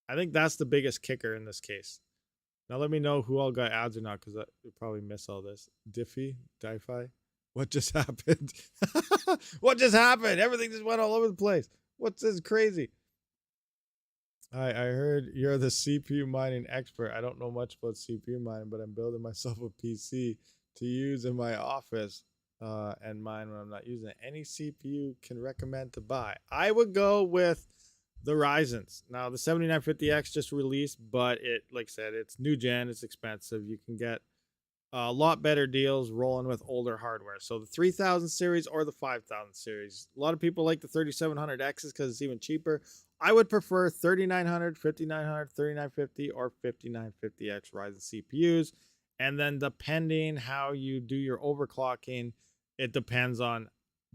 I think that's the biggest kicker in this case. Now let me know who all got ads or not, because you probably miss all this. Diffie? What just happened? What just happened? Everything just went all over the place. What's this crazy? I heard you're the CPU mining expert. I don't know much about CPU mining, but I'm building myself a PC to use in my office and mine when I'm not using it. Any CPU can recommend to buy. I would go with the Ryzens. Now the 7950X just released, but like I said, it's new gen, it's expensive. You can get a lot better deals rolling with older hardware. So the 3000 series or the 5000 series. A lot of people like the 3700Xs because it's even cheaper. I would prefer 3900, 5900, 3950, or 5950X Ryzen CPUs. And then depending how you do your overclocking, it depends on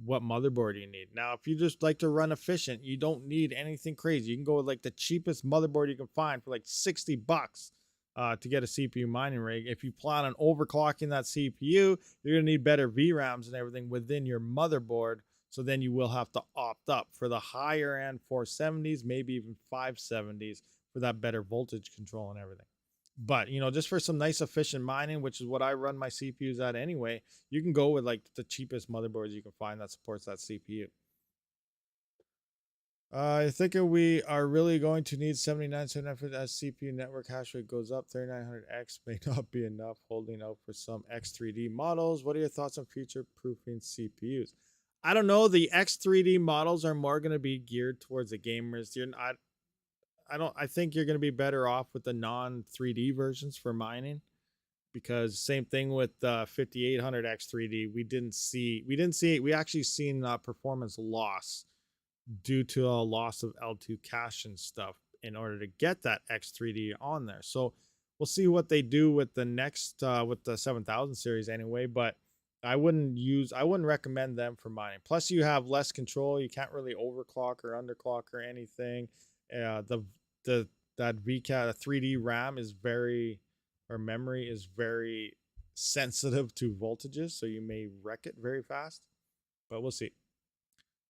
what motherboard you need. Now, if you just like to run efficient, you don't need anything crazy. You can go with like the cheapest motherboard you can find for like $60 to get a CPU mining rig. If you plan on overclocking that CPU, you're going to need better VRAMs and everything within your motherboard. So then you will have to opt up for the higher end 470s, maybe even 570s for that better voltage control and everything. But, just for some nice efficient mining, which is what I run my CPUs at anyway, you can go with like the cheapest motherboards you can find that supports that CPU. I think we are really going to need 7950 as CPU network hash rate goes up. 3900X may not be enough, holding out for some X3D models. What are your thoughts on future proofing CPUs? I don't know. The X3D models are more going to be geared towards the gamers. I think you're going to be better off with the non 3D versions for mining, because same thing with the 5800X 3D. We actually seen performance loss due to a loss of L2 cache and stuff in order to get that X3D on there. So we'll see what they do with the next with the 7000 series anyway, but I wouldn't recommend them for mining. Plus you have less control. You can't really overclock or underclock or anything. That VCAT 3D RAM is memory is very sensitive to voltages, so you may wreck it very fast, but we'll see.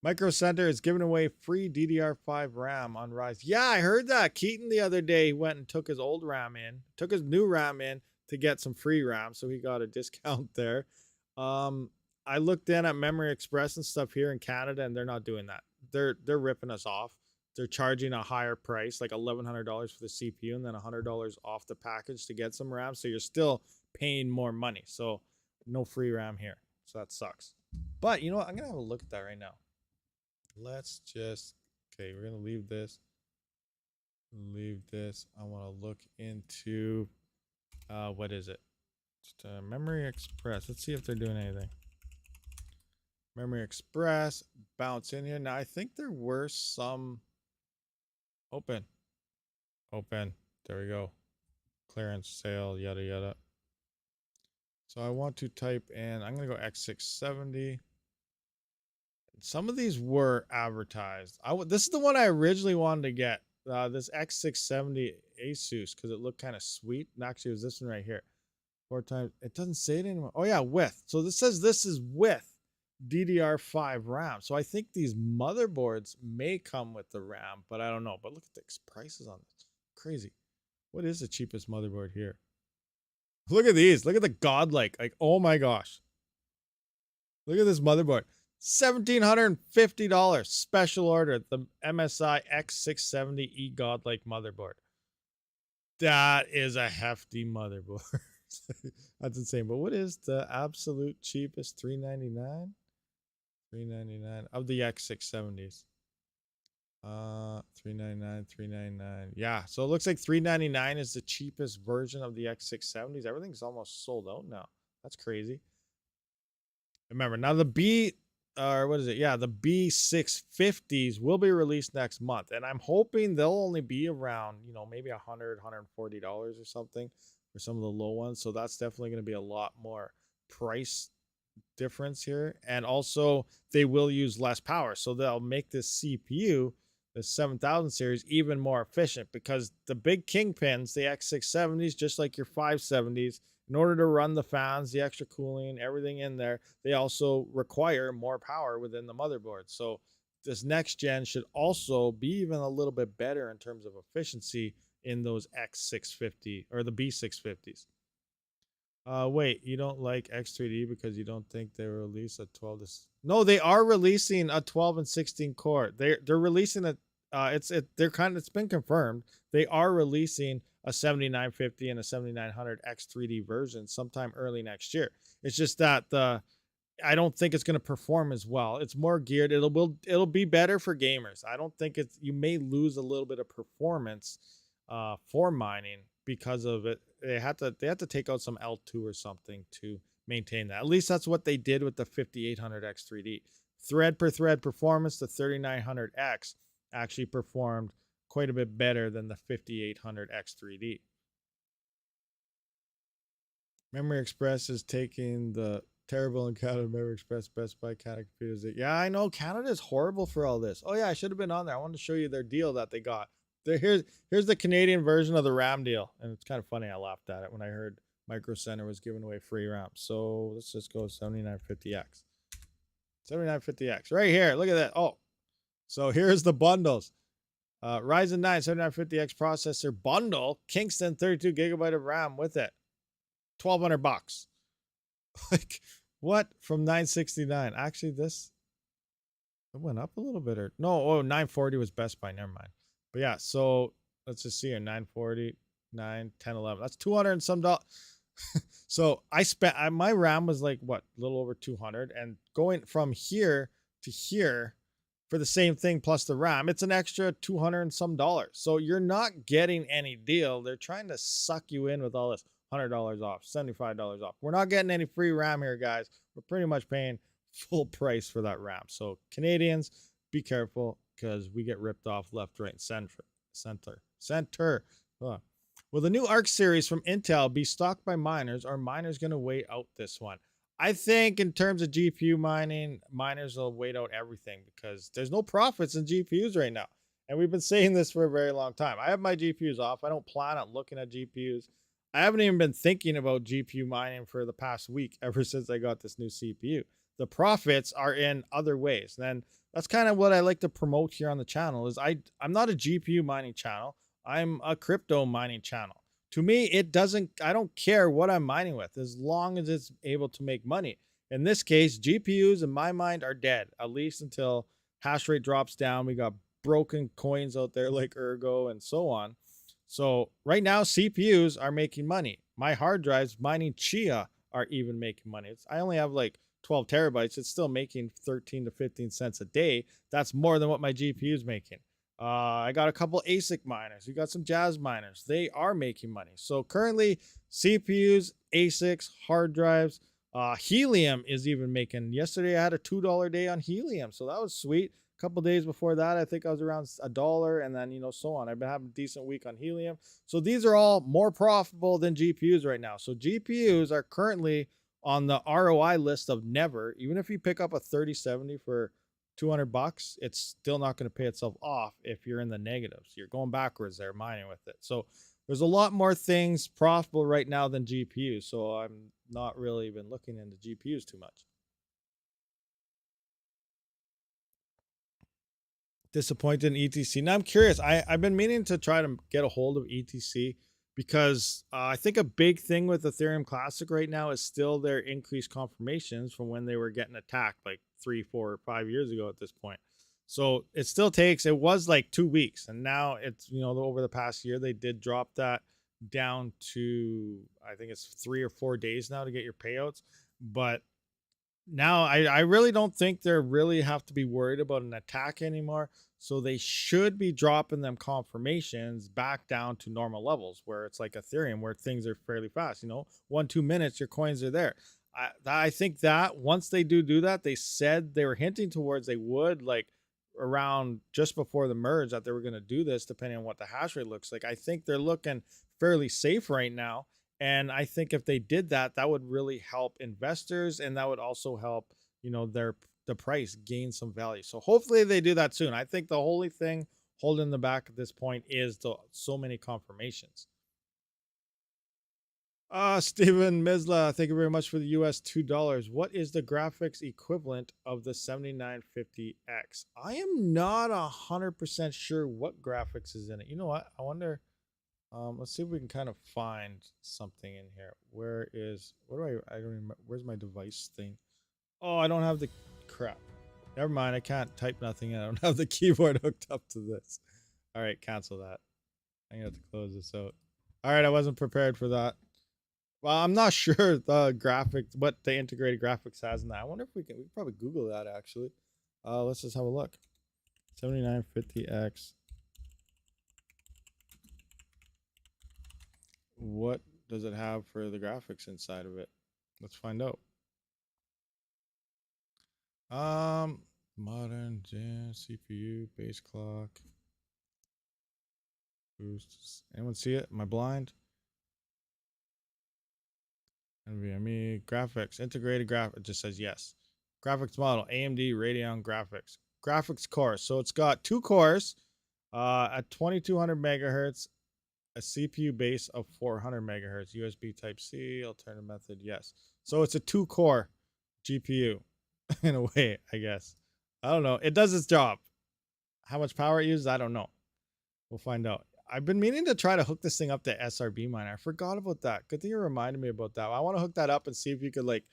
Micro Center is giving away free DDR5 RAM on Rise. Yeah, I heard that. Keaton the other day he went and took his old RAM in, took his new RAM in to get some free RAM, so he got a discount there. I looked in at Memory Express and stuff here in Canada, and they're not doing that. They're ripping us off. They're charging a higher price, like $1,100 for the CPU, and then $100 off the package to get some RAM. So you're still paying more money. So no free RAM here. So that sucks. But you know what? I'm gonna have a look at that right now. Let's just, okay, we're going to leave this. I want to look into, what is it? Memory Express. Let's see if they're doing anything. Memory Express. Bounce in here. Now, I think there were some... Open. There we go. Clearance, sale, yada, yada. So I want to type in... I'm going to go X670. Some of these were advertised. This is the one I originally wanted to get. This X670 ASUS, because it looked kind of sweet. And actually, it was this one right here. 4 times. It doesn't say it anymore. Oh, yeah, with. So this says this is with DDR5 RAM. So I think these motherboards may come with the RAM, but I don't know. But look at the prices on this. Crazy. What is the cheapest motherboard here? Look at these. Look at the godlike. Like, oh my gosh. Look at this motherboard. $1,750 special order. The MSI X670E godlike motherboard. That is a hefty motherboard. That's insane. But what is the absolute cheapest? $399? $399 of the X670s. $399. Yeah, so it looks like $399 is the cheapest version of the X670s. Everything's almost sold out now. That's crazy. Remember, now the the B650s will be released next month, and I'm hoping they'll only be around, maybe $100, $140 or something for some of the low ones. So that's definitely going to be a lot more price difference here. And also they will use less power, so they'll make this CPU, the 7000 series, even more efficient, because the big kingpins, the X670s, just like your 570s, in order to run the fans, the extra cooling, everything in there, they also require more power within the motherboard. So this next gen should also be even a little bit better in terms of efficiency in those X650 or the B650s. Wait, you don't like X3D because you don't think they will release a 12 to... No, they are releasing a 12 and 16 core. They're releasing a it's been confirmed. They are releasing a 7950 and a 7900 X3D version sometime early next year. It's just that I don't think it's going to perform as well. It's more geared. It'll be better for gamers. I don't think you may lose a little bit of performance for mining because of it. They had to take out some L2 or something to maintain that. At least that's what they did with the 5800 X3D. Thread per thread performance, the 3900X actually performed quite a bit better than the 5800 X3D. Memory Express is taking the terrible in Canada. Memory Express, Best Buy, Canada computers. Yeah, I know Canada is horrible for all this. Oh yeah, I should have been on there. I wanted to show you their deal that they got. Here's the Canadian version of the RAM deal, and it's kind of funny. I laughed at it when I heard Micro Center was giving away free RAM. So let's just go 7950X. 7950X right here. Look at that. Oh, so here's the bundles. Ryzen 9 7950X processor bundle, Kingston 32 gigabyte of RAM with it. $1,200. Like what? From $969. Actually, it went up a little bit, or no? Oh, $940 was Best Buy. Never mind. But yeah, so let's just see here. $940, $9, $10, $11. That's $200 and some dollars. So my RAM was like what, a little over 200, and going from here to here for the same thing plus the RAM, it's an extra $200 and some dollars. So you're not getting any deal. They're trying to suck you in with all this $100 off, $75 off. We're not getting any free RAM here, guys. We're pretty much paying full price for that RAM. So Canadians, be careful, because we get ripped off left, right, and center. Will the new ARC series from Intel be stocked by miners, or are miners going to wait out this one? I think in terms of GPU mining, miners will wait out everything because there's no profits in GPUs right now. And we've been saying this for a very long time. I have my GPUs off. I don't plan on looking at GPUs. I haven't even been thinking about GPU mining for the past week, ever since I got this new CPU. The profits are in other ways. And that's kind of what I like to promote here on the channel. Is I'm not a GPU mining channel. I'm a crypto mining channel. To me, I don't care what I'm mining with, as long as it's able to make money. In this case, GPUs in my mind are dead, at least until hash rate drops down. We got broken coins out there like Ergo and so on. So right now, CPUs are making money. My hard drives mining Chia are even making money. I only have like 12 terabytes. It's still making 13 to 15 cents a day. That's more than what my GPU is making. I got a couple ASIC miners. We got some Jazz miners. They are making money. So currently, CPUs, ASICs, hard drives, Helium is even making. Yesterday, I had a $2 day on Helium, so that was sweet. A couple days before that, I think I was around $1, and then so on. I've been having a decent week on Helium. So these are all more profitable than GPUs right now. So GPUs are currently on the ROI list of never. Even if you pick up a 3070 for $200, it's still not going to pay itself off if you're in the negatives. You're going backwards there mining with it. So there's a lot more things profitable right now than GPUs. So I'm not really even looking into GPUs too much. Disappointed in ETC. Now I'm curious. I've been meaning to try to get a hold of ETC because I think a big thing with Ethereum Classic right now is still their increased confirmations from when they were getting attacked like 3, 4, 5 years ago at this point. So it still takes, it was like 2 weeks, and now it's, over the past year, they did drop that down to, I think it's 3 or 4 days now to get your payouts. But now I really don't think they really have to be worried about an attack anymore. So they should be dropping them confirmations back down to normal levels where it's like Ethereum, where things are fairly fast. 1-2 minutes, your coins are there. I think that once they do that, they said they were hinting towards they would, like around just before the merge, that they were going to do this depending on what the hash rate looks like. I think they're looking fairly safe right now. And I think if they did that, that would really help investors, and that would also help, the price gain some value. So hopefully they do that soon. I think the only thing holding the back at this point is so many confirmations. Steven Misla, thank you very much for the US $2. What is the graphics equivalent of the 7950X? I am not 100% sure what graphics is in it. You know what? I wonder. Let's see if we can kind of find something in here. I don't remember. Where's my device thing? Oh, I don't have the crap. Never mind. I can't type nothing. I don't have the keyboard hooked up to this. All right, cancel that. I'm gonna have to close this out. All right, I wasn't prepared for that. Well, I'm not sure the graphics, what the integrated graphics has in that. I wonder if we can probably Google that actually. Let's just have a look. 7950X. What does it have for the graphics inside of it? Let's find out. Modern Gen CPU, base clock, boosts. Anyone see it? Am I blind? NVMe graphics, integrated graphics. It just says yes. Graphics model, AMD Radeon graphics. Graphics core. So it's got 2 cores at 2200 megahertz, a CPU base of 400 megahertz, USB Type C, alternative method, yes. So it's a 2-core GPU in a way, I guess. I don't know. It does its job. How much power it uses, I don't know. We'll find out. I've been meaning to try to hook this thing up to SRB miner. I forgot about that. Good thing you reminded me about that. I want to hook that up and see if you could like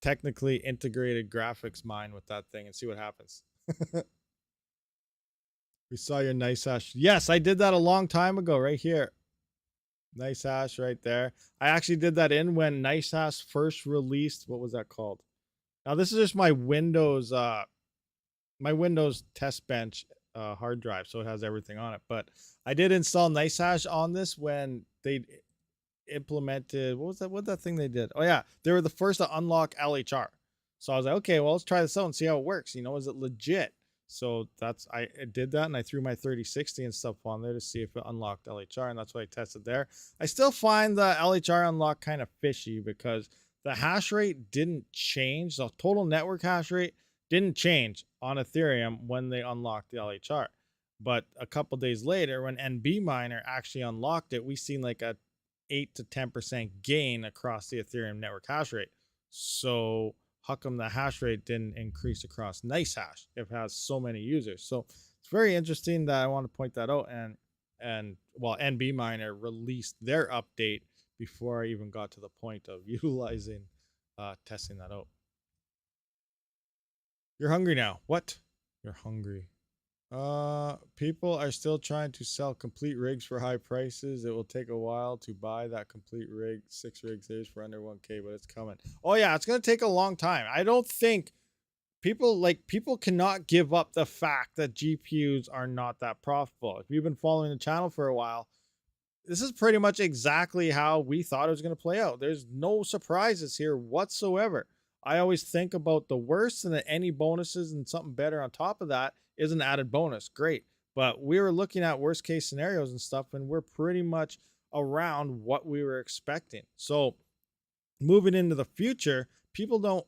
technically integrated graphics mine with that thing and see what happens. We saw your nice hash. Yes, I did that a long time ago right here. Nice hash right there. I actually did that in when Nice Hash first released. What was that called? Now this is just my Windows test bench hard drive, so it has everything on it. But I did install Nice Hash on this when they implemented, what that thing they did? Oh yeah, they were the first to unlock LHR. So I was like, okay, well, let's try this out and see how it works. Is it legit? So I did that, and I threw my 3060 and stuff on there to see if it unlocked LHR, and that's what I tested there. I still find the LHR unlock kind of fishy because the hash rate didn't change. The total network hash rate didn't change on Ethereum when they unlocked the LHR. But a couple days later, when NB Miner actually unlocked it, we seen like a 8 to 10% gain across the Ethereum network hash rate. So how come the hash rate didn't increase across Nice Hash if it has so many users? So it's very interesting that I want to point that out. And well, NB Miner released their update before I even got to the point of utilizing testing that out. You're hungry now. What? You're hungry. People are still trying to sell complete rigs for high prices. It will take a while to buy that complete rig, 6 rigs for under 1K, but it's coming. Oh yeah, it's gonna take a long time. I don't think people cannot give up the fact that GPUs are not that profitable. If you've been following the channel for a while, this is pretty much exactly how we thought it was going to play out. There's no surprises here whatsoever. I always think about the worst, and then any bonuses and something better on top of that is an added bonus. Great. But we were looking at worst case scenarios and stuff, and we're pretty much around what we were expecting. So moving into the future, people don't,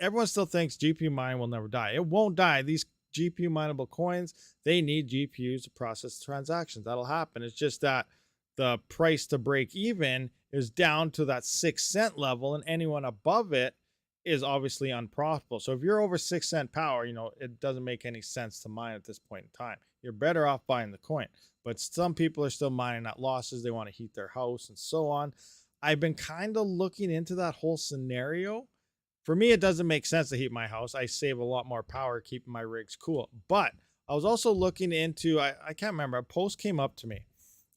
everyone still thinks GPU mining will never die. It won't die. These GPU mineable coins, they need GPUs to process transactions. That'll happen. It's just that the price to break even is down to that 6 cent level, and anyone above it is obviously unprofitable. So if you're over 6 cent power, it doesn't make any sense to mine at this point in time. You're better off buying the coin. But some people are still mining at losses. They want to heat their house and so on. I've been kind of looking into that whole scenario. For me, it doesn't make sense to heat my house. I save a lot more power keeping my rigs cool. But I was also looking into, I can't remember, a post came up to me,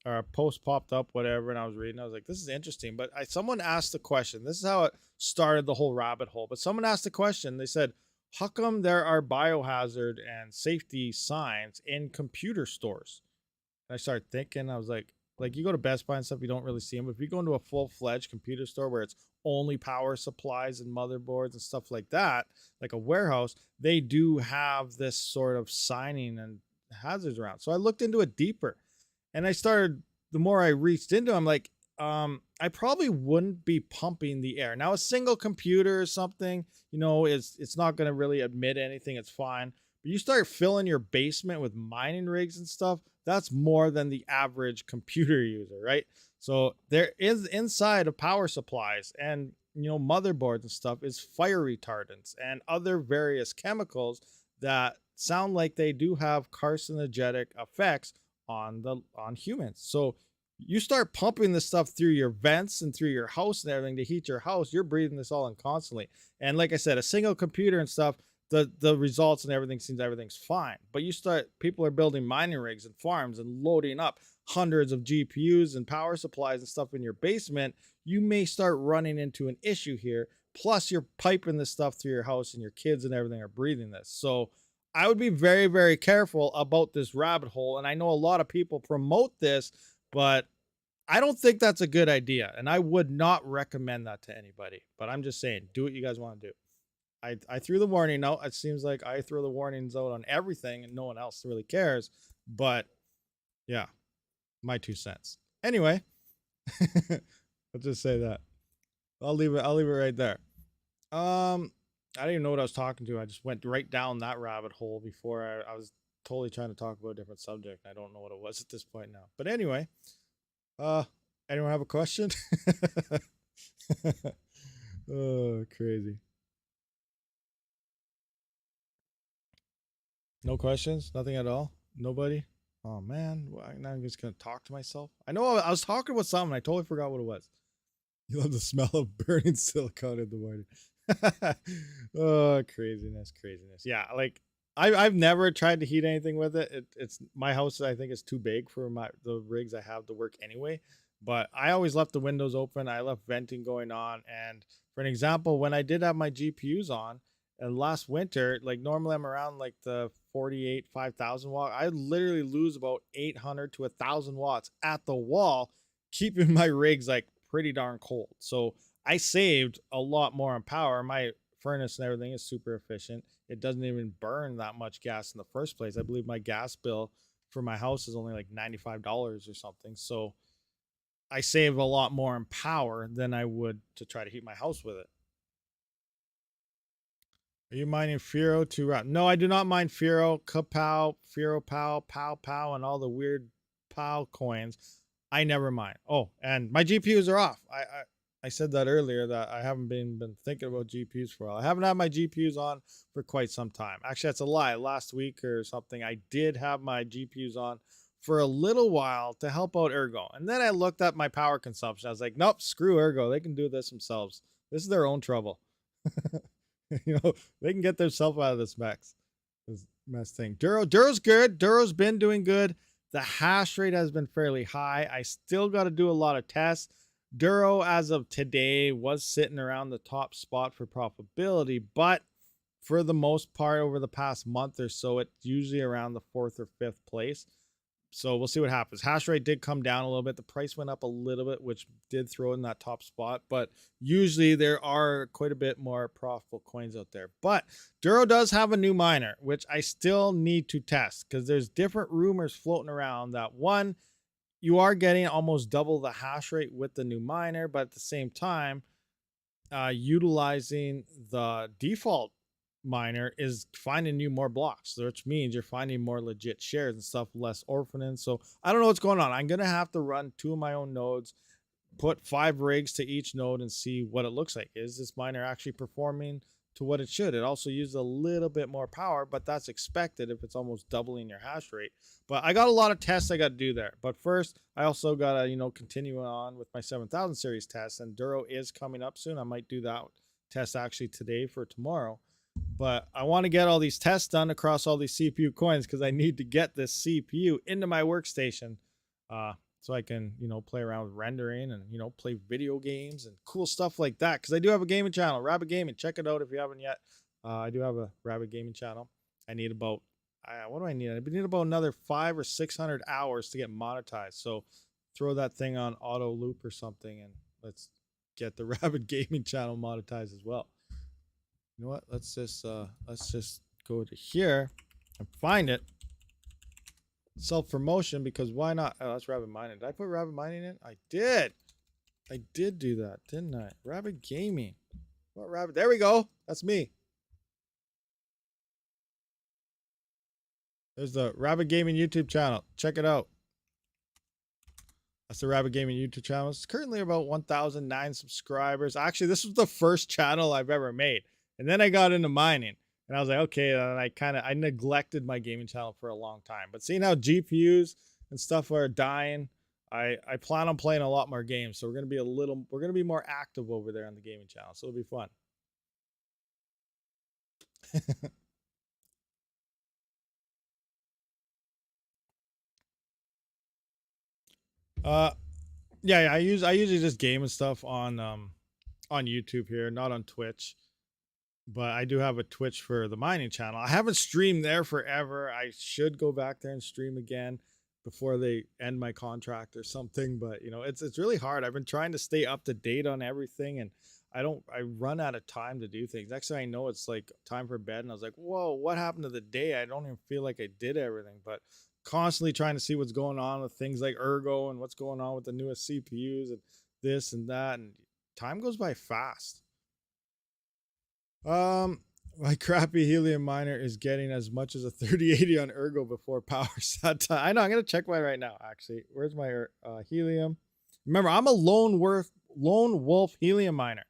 or a post popped up, whatever, and I was reading. I was like, this is interesting. But someone asked the question. This is how it started the whole rabbit hole. But someone asked the question. They said, how come there are biohazard and safety signs in computer stores? And I started thinking, I was like you go to Best Buy and stuff, you don't really see them. But if you go into a full-fledged computer store where it's only power supplies and motherboards and stuff like that, like a warehouse, they do have this sort of signing and hazards around. So I looked into it deeper, and the more I reached into it, I'm like, I probably wouldn't be pumping the air. Now, a single computer or something, it's not going to really emit anything. It's fine. But you start filling your basement with mining rigs and stuff, that's more than the average computer user, right? So there is inside of power supplies and, motherboards and stuff is fire retardants and other various chemicals that sound like they do have carcinogenic effects on humans. So you start pumping this stuff through your vents and through your house and everything to heat your house, you're breathing this all in constantly. And like I said, a single computer and stuff, the results and everything's fine. But people are building mining rigs and farms and loading up hundreds of GPUs and power supplies and stuff in your basement. You may start running into an issue here. Plus you're piping this stuff through your house and your kids and everything are breathing this. So I would be very, very careful about this rabbit hole. And I know a lot of people promote this, but I don't think that's a good idea. And I would not recommend that to anybody. But I'm just saying, do what you guys want to do. I threw the warning out. It seems like I throw the warnings out on everything and no one else really cares. But yeah, my 2 cents. Anyway, I'll just say that. I'll leave it right there. I didn't even know what I was talking to. I just went right down that rabbit hole before I was totally trying to talk about a different subject. I don't know what it was at this point now. But anyway, anyone have a question? Oh, crazy. No questions? Nothing at all? Nobody? Oh man, now I'm just gonna talk to myself. I know I was talking about something. I totally forgot what it was. You love the smell of burning silicone in the morning. Oh, craziness. Yeah, like I've never tried to heat anything with it. It's my house, I think, is too big for the rigs I have to work anyway. But I always left the windows open. I left venting going on. And for an example, when I did have my GPUs on, and last winter, like normally I'm around like the 48, 5,000 watt. I literally lose about 800 to 1,000 watts at the wall, keeping my rigs like pretty darn cold. So I saved a lot more on power. My furnace and everything is super efficient. It doesn't even burn that much gas in the first place. I believe my gas bill for my house is only like $95 or something. So I save a lot more in power than I would to try to heat my house with it. Are you mining Firo to route? No, I do not mine Firo, Kapow, Firo Pow, Pow Pow, and all the weird Pow coins. I never mine. Oh, and my GPUs are off. I said that earlier that I haven't been thinking about GPUs for a while. I haven't had my GPUs on for quite some time. Actually, that's a lie. Last week or something, I did have my GPUs on for a little while to help out Ergo. And then I looked at my power consumption. I was like, nope, screw Ergo. They can do this themselves. This is their own trouble. They can get themselves out of this mess thing. Duro's good. Duro's been doing good. The hash rate has been fairly high. I still got to do a lot of tests. Duro, as of today, was sitting around the top spot for profitability, but for the most part over the past month or so, it's usually around the 4th or 5th place. So we'll see what happens. Hash rate did come down a little bit. The price went up a little bit, which did throw in that top spot. But usually there are quite a bit more profitable coins out there. But Duro does have a new miner, which I still need to test because there's different rumors floating around that one, you are getting almost double the hash rate with the new miner, but at the same time, utilizing the default miner is finding you more blocks, which means you're finding more legit shares and stuff, less orphaning. So I don't know what's going on. I'm gonna have to run 2 of my own nodes, put 5 rigs to each node, and see what it looks like. Is this miner actually performing to what it should? It also uses a little bit more power, but that's expected if it's almost doubling your hash rate. But I got a lot of tests I got to do there. But first, I also got to continue on with my 7000 series tests, and Duro is coming up soon. I might do that test actually today for tomorrow. But I want to get all these tests done across all these CPU coins because I need to get this CPU into my workstation so I can, play around with rendering and, play video games and cool stuff like that. Because I do have a gaming channel, Rabid Gaming. Check it out if you haven't yet. I do have a Rabid Gaming channel. I need about, what do I need? I need about another 500 or 600 hours to get monetized. So throw that thing on auto loop or something and let's get the Rabid Gaming channel monetized as well. You know what? Let's just go to here and find it. Self-promotion, because why not? Oh, that's Rabid Mining. Did I put Rabid Mining in? I did. I did do that, didn't I? Rabid Gaming. What Rabid? There we go. That's me. There's the Rabid Gaming YouTube channel. Check it out. That's the Rabid Gaming YouTube channel. It's currently about 1,009 subscribers. Actually, this was the first channel I've ever made. And then I got into mining. And I was like, okay, and I neglected my gaming channel for a long time. But seeing how GPUs and stuff are dying, I plan on playing a lot more games. So we're gonna be more active over there on the gaming channel. So it'll be fun. Yeah, I usually just game and stuff on YouTube here, not on Twitch. But I do have a Twitch for the mining channel. I haven't streamed there forever. I should go back there and stream again before they end my contract or something. But it's really hard. I've been trying to stay up to date on everything, and I run out of time to do things. Next thing I know, it's like time for bed, and I was like, whoa, what happened to the day? I don't even feel like I did everything. But constantly trying to see what's going on with things like Ergo and what's going on with the newest CPUs and this and that, and time goes by fast. My crappy helium miner is getting as much as a 3080 on Ergo before power set time. I know, I'm gonna check mine right now. Actually, where's my helium? Remember, I'm a lone wolf helium miner.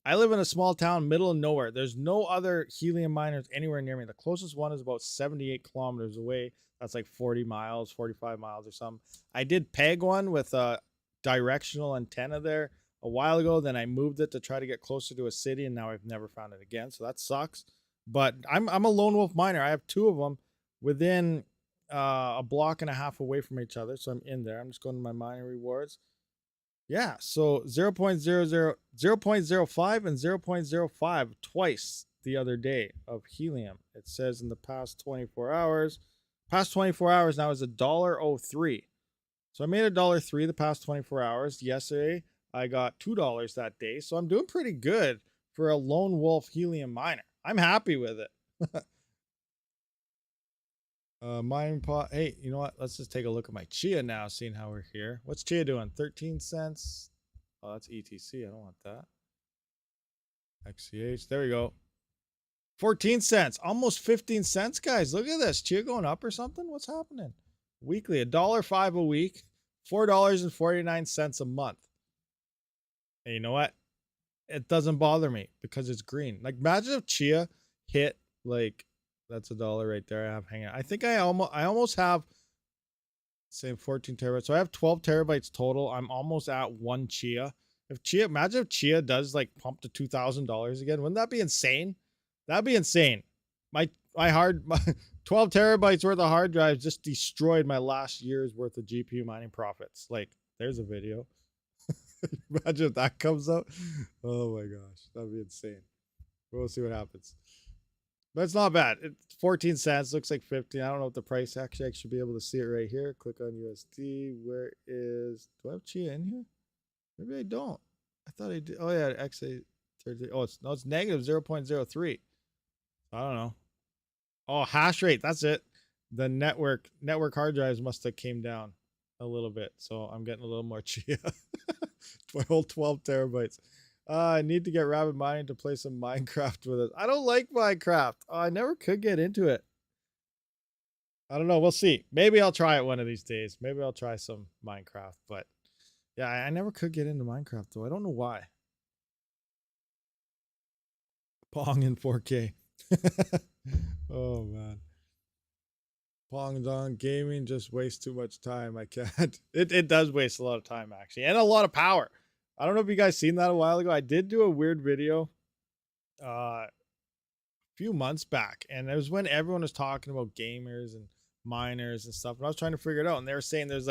I live in a small town, middle of nowhere. There's no other helium miners anywhere near me. The closest one is about 78 kilometers away. That's like 40 miles, 45 miles or something. I did peg one with a directional antenna there a while ago. Then I moved it to try to get closer to a city, and now I've never found it again. So that sucks. But I'm a lone wolf miner. I have 2 of them within a block and a half away from each other. So I'm in there. I'm just going to my mining rewards. Yeah, so 0.05 and 0.05 twice the other day of helium. It says in the past 24 hours. Past 24 hours now is $1.03. So I made $1.03 the past 24 hours. Yesterday, I got $2 that day. So I'm doing pretty good for a lone wolf helium miner. I'm happy with it. Mining pot. Hey, you know what? Let's just take a look at my Chia now, seeing how we're here. What's Chia doing? 13 cents. Oh, that's ETC. I don't want that. XCH. There we go. 14 cents. Almost 15 cents, guys. Look at this. Chia going up or something? What's happening? Weekly. $1.05 a week. $4.49 a month. And you know what? It doesn't bother me because it's green. Like, imagine if Chia hit like, that's $1 right there. I have hanging out. I think I almost have, say, 14 terabytes. So I have 12 terabytes total. I'm almost at 1 Chia. Imagine if Chia does like pump to $2,000 again. Wouldn't that be insane? That'd be insane. My 12 terabytes worth of hard drives just destroyed my last year's worth of GPU mining profits. Like, there's a video. Imagine if that comes out. Oh my gosh, that'd be insane. We'll see what happens. But it's not bad. It's 14 cents. Looks like 15. I don't know what the price. Actually, I should be able to see it right here. Click on USD. Where is... Do I have Chia in here? Maybe I don't. I thought I did. Oh, yeah. XA 30. Oh, it's negative 0.03. I don't know. Oh, hash rate. That's it. The network hard drives must have came down a little bit. So I'm getting a little more Chia. My whole 12 terabytes. I need to get Rabid mining to play some Minecraft with us. I don't like Minecraft. Oh, I never could get into it. I don't know. We'll see. Maybe I'll try it one of these days. Maybe I'll try some Minecraft. But yeah, I never could get into Minecraft though. I don't know why. Pong in 4K. Oh man. Pong's on gaming just wastes too much time. I can't. It does waste a lot of time actually, and a lot of power. I don't know if you guys seen that a while ago. I did do a weird video a few months back, and it was when everyone was talking about gamers and miners and stuff, and I was trying to figure it out, and they were saying there's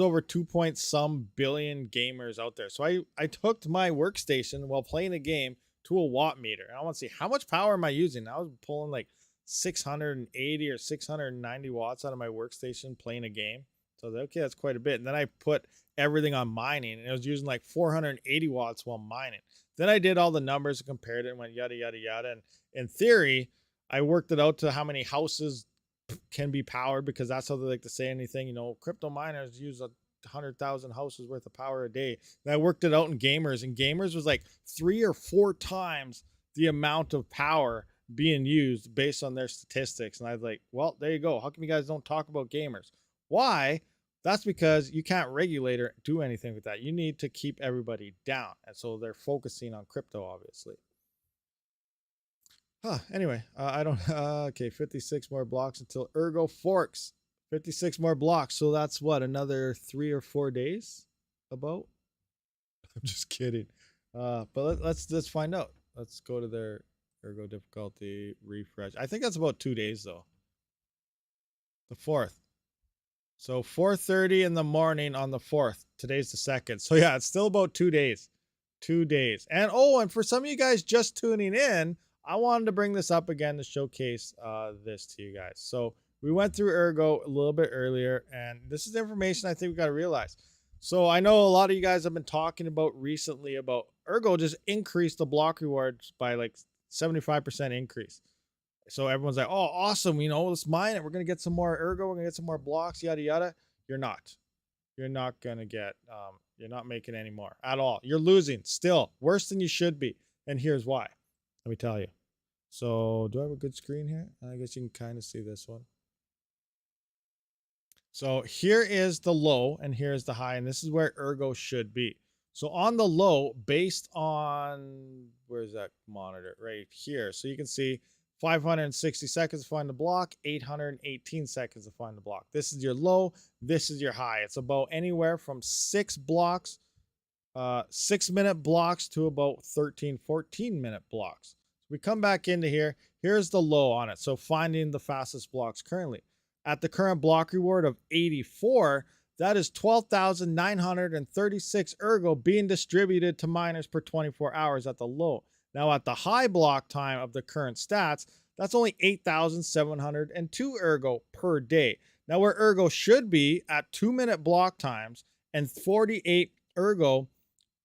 over 2 point some billion gamers out there. So I took my workstation while playing a game to a watt meter, and I want to see how much power am I using. I was pulling like 680 or 690 watts out of my workstation playing a game. So I was like, okay, that's quite a bit. And then I put everything on mining, and it was using like 480 watts while mining. Then I did all the numbers and compared it and went yada, yada, yada. And in theory, I worked it out to how many houses can be powered, because that's how they like to say anything. You know, crypto miners use 100,000 houses worth of power a day. And I worked it out in gamers, and gamers was like 3 or 4 times the amount of power being used based on their statistics. And I was like, well, there you go. How come you guys don't talk about gamers? Why? That's because you can't regulate or do anything with that. You need to keep everybody down. And so they're focusing on crypto, obviously. Anyway, I don't... okay, 56 more blocks until Ergo forks. 56 more blocks. So that's what, another 3 or 4 days? About? I'm just kidding. But let's find out. Let's go to their Ergo difficulty refresh. I think that's about 2 days, though. The 4th. So 4:30 in the morning on the 4th. Today's the 2nd. So yeah, it's still about 2 days. 2 days. And and for some of you guys just tuning in, I wanted to bring this up again to showcase this to you guys. So we went through Ergo a little bit earlier, and this is information I think we got to realize. So I know a lot of you guys have been talking about recently about Ergo just increased the block rewards by like 75% increase. So everyone's like, oh, awesome. You know, let's mine it. We're going to get some more Ergo. We're going to get some more blocks, yada, yada. You're not. You're not going to get, you're not making any more at all. You're losing still, worse than you should be. And here's why. Let me tell you. So do I have a good screen here? I guess you can kind of see this one. So here is the low and here's the high, and this is where Ergo should be. So on the low, based on, where's that monitor? Right here. So you can see 560 seconds to find the block, 818 seconds to find the block. This is your low. This is your high. It's about anywhere from 6 blocks, 6-minute blocks to about 13, 14-minute blocks. So we come back into here. Here's the low on it. So finding the fastest blocks currently. At the current block reward of 84, that is 12,936 Ergo being distributed to miners per 24 hours at the low. Now at the high block time of the current stats, that's only 8,702 Ergo per day. Now where Ergo should be at 2-minute block times and 48 Ergo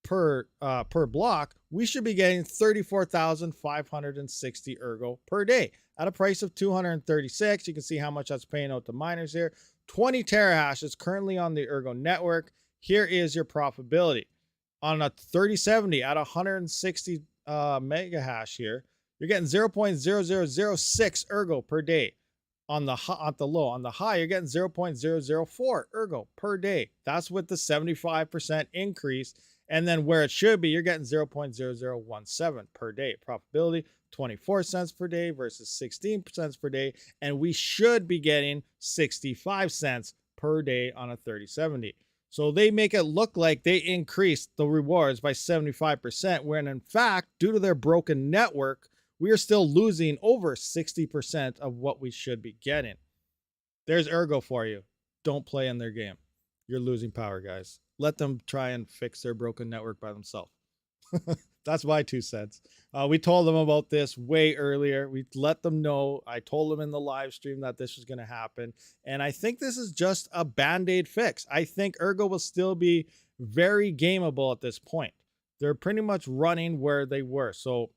per block, we should be getting 34,560 Ergo per day at a price of 236. You can see how much that's paying out to miners here. 20 terahash is currently on the Ergo network. Here is your profitability. On a 3070 at 160 mega hash here, you're getting 0.0006 Ergo per day. On the low. On the high, you're getting 0.004 Ergo per day. That's with the 75% increase. And then where it should be, you're getting 0.0017 per day. Profitability, 24 cents per day versus 16 cents per day. And we should be getting 65 cents per day on a 3070. So they make it look like they increased the rewards by 75%, when in fact, due to their broken network, we are still losing over 60% of what we should be getting. There's Ergo for you. Don't play in their game. You're losing power, guys. Let them try and fix their broken network by themselves. That's my 2 cents. We told them about this way earlier. We let them know. I told them in the live stream that this was going to happen. And I think this is just a band-aid fix. I think Ergo will still be very gameable at this point. They're pretty much running where they were. So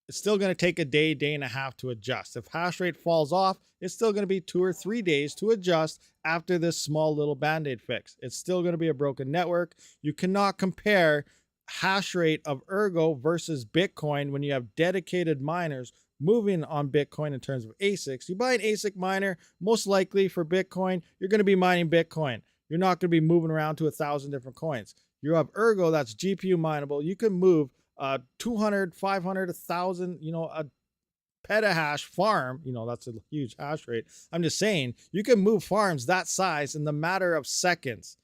it's still going to take a day, day and a half to adjust. If hash rate falls off, it's still going to be 2 or 3 days to adjust after this small little band-aid fix. It's still going to be a broken network. You cannot compare hash rate of Ergo versus Bitcoin when you have dedicated miners moving on Bitcoin in terms of ASICs. You buy an ASIC miner, most likely for Bitcoin, you're going to be mining Bitcoin. You're not going to be moving around to 1,000 different coins. You have Ergo that's GPU mineable. You can move 200, 500, 1,000, a petahash farm, that's a huge hash rate. I'm just saying, you can move farms that size in the matter of seconds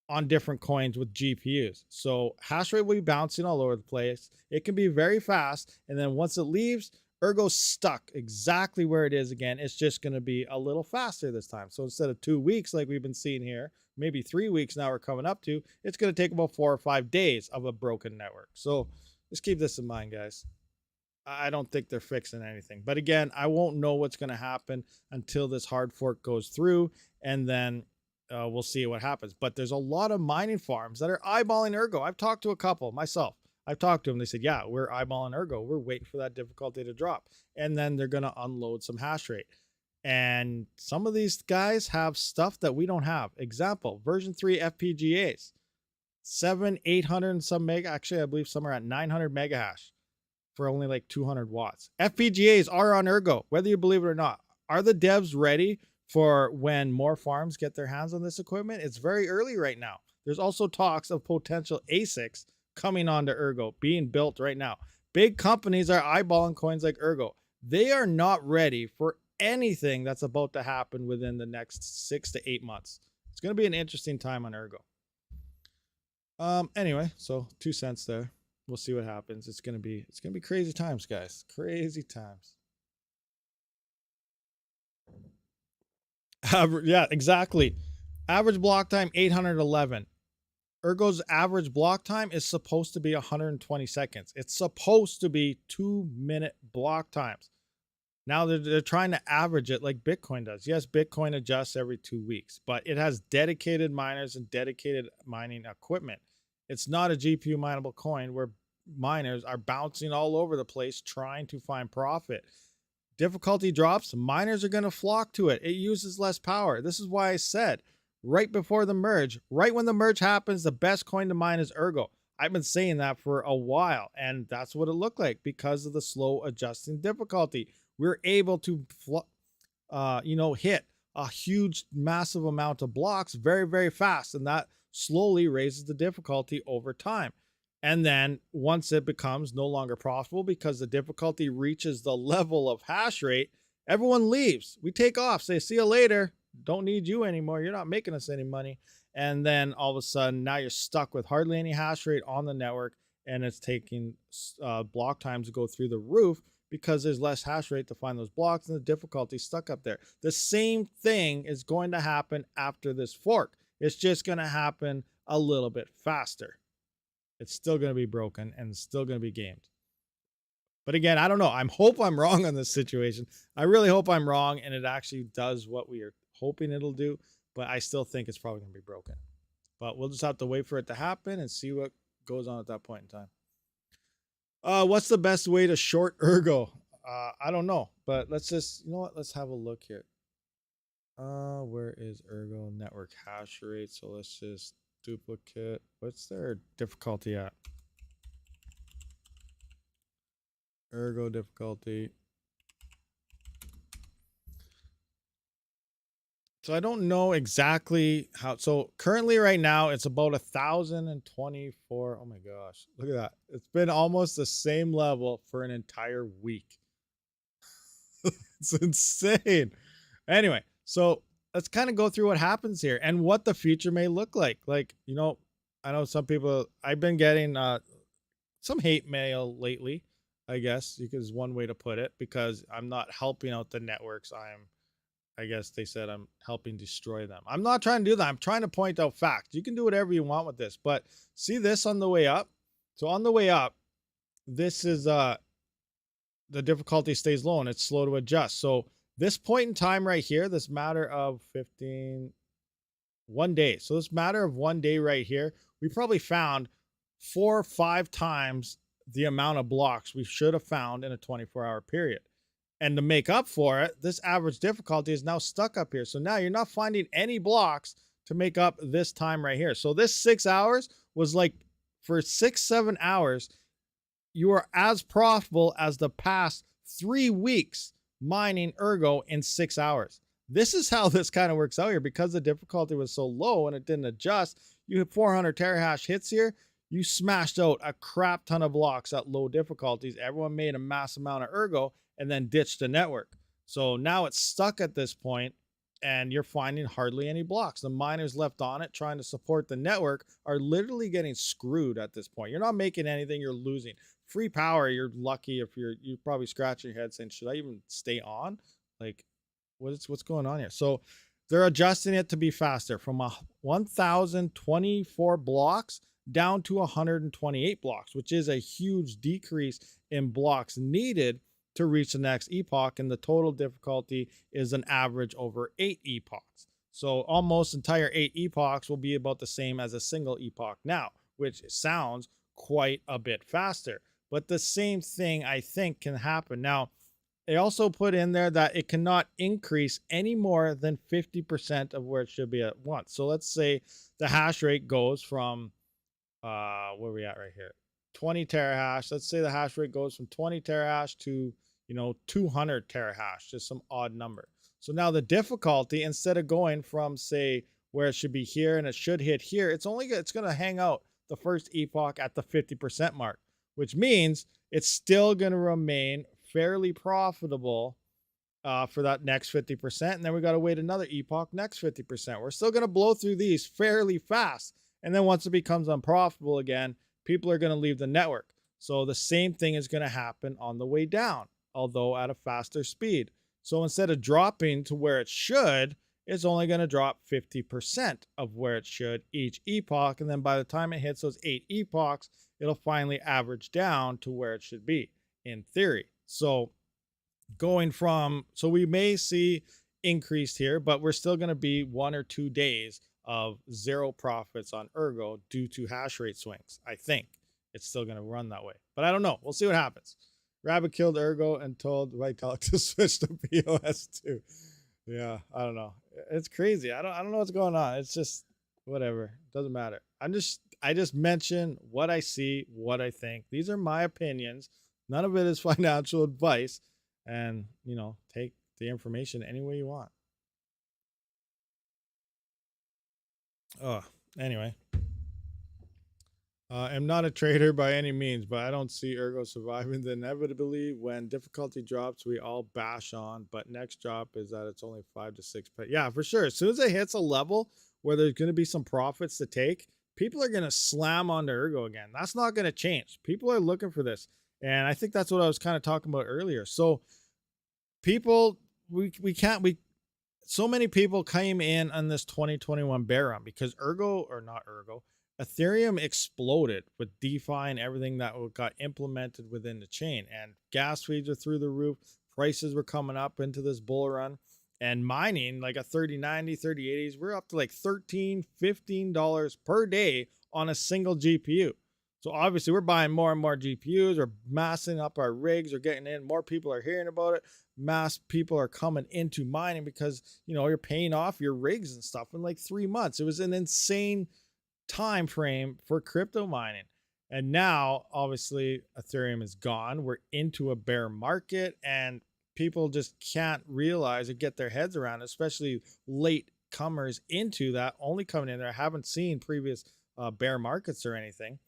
on different coins with GPUs. So hash rate will be bouncing all over the place. It can be very fast. And then once it leaves, Ergo's stuck exactly where it is again. It's just going to be a little faster this time. So instead of 2 weeks like we've been seeing here, maybe 3 weeks now we're coming up to, it's going to take about 4 or 5 days of a broken network. So just keep this in mind, guys. I don't think they're fixing anything. But again, I won't know what's going to happen until this hard fork goes through, and then we'll see what happens. But there's a lot of mining farms that are eyeballing Ergo. I've talked to a couple myself. I've talked to them. They said, yeah, we're eyeballing Ergo. We're waiting for that difficulty to drop. And then they're going to unload some hash rate. And some of these guys have stuff that we don't have. Example, version 3 FPGAs. 700, 800 and some mega. Actually, I believe some are at 900 mega hash for only like 200 watts. FPGAs are on Ergo, whether you believe it or not. Are the devs ready for when more farms get their hands on this equipment? It's very early right now. There's also talks of potential ASICs coming onto Ergo, being built right now. Big companies are eyeballing coins like Ergo. They are not ready for anything that's about to happen within the next 6 to 8 months. It's going to be an interesting time on Ergo. Anyway, so 2 cents there. We'll see what happens. It's going to be crazy times, guys. Crazy times. Yeah, exactly. Average block time 811. Ergo's average block time is supposed to be 120 seconds. It's supposed to be 2-minute block times. Now they're trying to average it like Bitcoin does. Yes, Bitcoin adjusts every 2 weeks, but it has dedicated miners and dedicated mining equipment. It's not a GPU mineable coin where miners are bouncing all over the place trying to find profit. Difficulty drops, miners are going to flock to it. It uses less power. This is why I said right before the merge, right when the merge happens, the best coin to mine is Ergo. I've been saying that for a while, and that's what it looked like because of the slow adjusting difficulty. We're able to, hit a huge, massive amount of blocks very, very fast, and that slowly raises the difficulty over time. And then once it becomes no longer profitable because the difficulty reaches the level of hash rate, everyone leaves. We take off, say, see you later. Don't need you anymore. You're not making us any money. And then all of a sudden, now you're stuck with hardly any hash rate on the network, and it's taking block times to go through the roof because there's less hash rate to find those blocks and the difficulty stuck up there. The same thing is going to happen after this fork. It's just going to happen a little bit faster. It's still going to be broken and it's still going to be gamed. But again, I don't know. I hope I'm wrong on this situation. I really hope I'm wrong and it actually does what we are hoping it'll do. But I still think it's probably going to be broken. But we'll just have to wait for it to happen and see what goes on at that point in time. What's the best way to short Ergo? I don't know. But let's just, you know what? Let's have a look here. Where is Ergo network hash rate? So let's just duplicate. What's their difficulty at? Ergo difficulty. So I don't know exactly how. So currently right now it's about 1,024. Oh my gosh. Look at that. It's been almost the same level for an entire week. It's insane. Anyway, so let's kind of go through what happens here and what the future may look like. Like, I know some people, I've been getting some hate mail lately, I guess, is one way to put it, because I'm not helping out the networks. I guess they said I'm helping destroy them. I'm not trying to do that. I'm trying to point out facts. You can do whatever you want with this, but see this on the way up. So on the way up, this is the difficulty stays low and it's slow to adjust. So this point in time right here, this matter of 1 day. So this matter of 1 day right here, we probably found 4 or 5 times the amount of blocks we should have found in a 24-hour period. And to make up for it, this average difficulty is now stuck up here. So now you're not finding any blocks to make up this time right here. So this 6 hours was like, for 6-7 hours, you are as profitable as the past 3 weeks mining Ergo in 6 hours. This is how this kind of works out here. Because the difficulty was so low and it didn't adjust, you hit 400 terahash hits here, you smashed out a crap ton of blocks at low difficulties. Everyone made a mass amount of Ergo and then ditched the network. So now it's stuck at this point and you're finding hardly any blocks. The miners left on it trying to support the network are literally getting screwed at this point. You're not making anything, you're losing. Free power, you're lucky if you're probably scratching your head saying, should I even stay on? Like, what's going on here? So they're adjusting it to be faster from 1,024 blocks down to 128 blocks, which is a huge decrease in blocks needed to reach the next epoch. And the total difficulty is an average over 8 epochs. So almost entire 8 epochs will be about the same as a single epoch now, which sounds quite a bit faster. But the same thing, I think, can happen. Now, they also put in there that it cannot increase any more than 50% of where it should be at once. So let's say the hash rate goes from, where are we at right here? 20 terahash. Let's say the hash rate goes from 20 terahash to, 200 terahash, just some odd number. So now the difficulty, instead of going from, say, where it should be here and it should hit here, it's going to hang out the first epoch at the 50% mark, which means it's still going to remain fairly profitable for that next 50%. And then we got to wait another epoch, next 50%. We're still going to blow through these fairly fast. And then once it becomes unprofitable again, people are going to leave the network. So the same thing is going to happen on the way down, although at a faster speed. So instead of dropping to where it should, it's only going to drop 50% of where it should each epoch. And then by the time it hits those 8 epochs, it'll finally average down to where it should be in theory. So so we may see increased here, but we're still going to be 1 or 2 days of zero profits on Ergo due to hash rate swings. I think it's still going to run that way, but I don't know. We'll see what happens. Rabid killed Ergo and told Vitalik to switch to POS2. Yeah, I don't know. It's crazy. I don't know what's going on. It's just whatever. Doesn't matter. I just mention what I see, what I think. These are my opinions. None of it is financial advice. And, take the information any way you want. Anyway. I'm not a trader by any means, but I don't see Ergo surviving. The inevitably, when difficulty drops, we all bash on. But next drop is that it's only 5 to 6. But yeah, for sure. As soon as it hits a level where there's going to be some profits to take, people are going to slam onto Ergo again. That's not going to change. People are looking for this. And I think that's what I was kind of talking about earlier. So people, so many people came in on this 2021 bear run because Ethereum exploded with DeFi and everything that got implemented within the chain, and gas fees are through the roof. Prices were coming up into this bull run, and mining like a 3090, 3080s, we're up to like $13, $15 per day on a single GPU. So obviously we're buying more and more GPUs, we're massing up our rigs, we're getting in, more people are hearing about it. Mass people are coming into mining because, you're paying off your rigs and stuff in like 3 months. It was an insane time frame for crypto mining. And now obviously Ethereum is gone. We're into a bear market and people just can't realize or get their heads around, especially late comers into that, only coming in there, haven't seen previous bear markets or anything.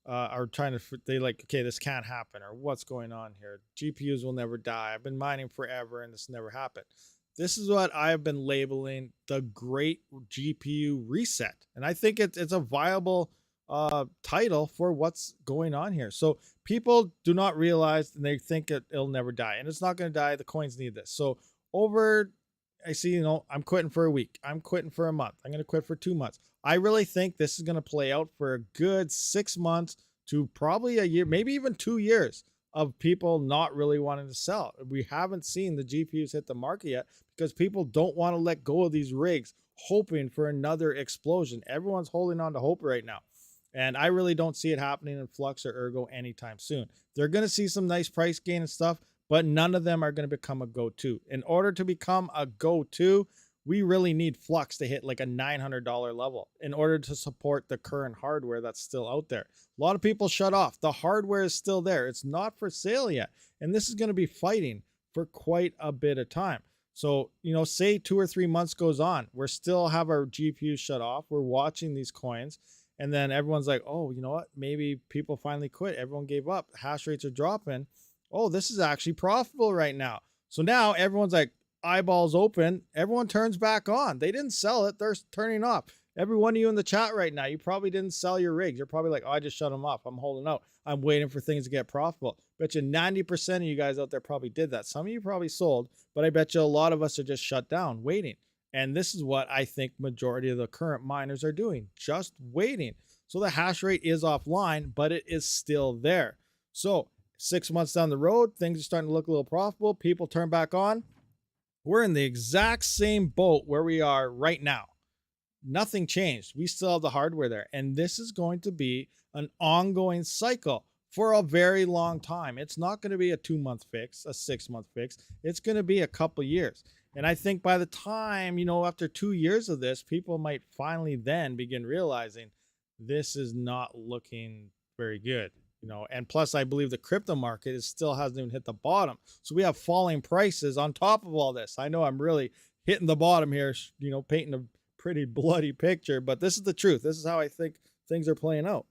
Are trying to, okay, this can't happen, or what's going on here? GPUs will never die. I've been mining forever and this never happened. This is what I have been labeling the great GPU reset. And I think it's a viable title for what's going on here. So people do not realize, and they think it'll never die, and it's not going to die. The coins need this. So I see, I'm quitting for a week. I'm quitting for a month. I'm going to quit for 2 months. I really think this is going to play out for a good 6 months to probably a year, maybe even 2 years of people not really wanting to sell. We haven't seen the GPUs hit the market yet because people don't want to let go of these rigs, hoping for another explosion. Everyone's holding on to hope right now. And I really don't see it happening in Flux or Ergo anytime soon. They're going to see some nice price gain and stuff, but none of them are going to become a go-to. In order to become a go-to, we really need Flux to hit like a $900 level in order to support the current hardware that's still out there. A lot of people shut off. The hardware is still there. It's not for sale yet. And this is going to be fighting for quite a bit of time. So, you know, say 2 or 3 months goes on, we're still have our GPUs shut off. We're watching these coins. And then everyone's like, oh, you know what? Maybe people finally quit. Everyone gave up. Hash rates are dropping. Oh, this is actually profitable right now. So now everyone's like, eyeballs open. Everyone turns back on. They didn't sell it. They're turning off. Every one of you in the chat right now, you probably didn't sell your rigs. You're probably like, oh, I just shut them off. I'm holding out. I'm waiting for things to get profitable. Bet you 90% of you guys out there probably did that. Some of you probably sold, but I bet you a lot of us are just shut down, waiting. And this is what I think majority of the current miners are doing, just waiting. So the hash rate is offline, but it is still there. So 6 months down the road, things are starting to look a little profitable. People turn back on. We're in the exact same boat where we are right now. Nothing changed. We still have the hardware there. And this is going to be an ongoing cycle for a very long time. It's not going to be a 2-month fix, a 6-month fix. It's going to be a couple years. And I think by the time, you know, after 2 years of this, people might finally then begin realizing this is not looking very good, you know. And plus, I believe the crypto market still hasn't even hit the bottom. So we have falling prices on top of all this. I know I'm really hitting the bottom here, you know, painting a pretty bloody picture, but this is the truth. This is how I think things are playing out.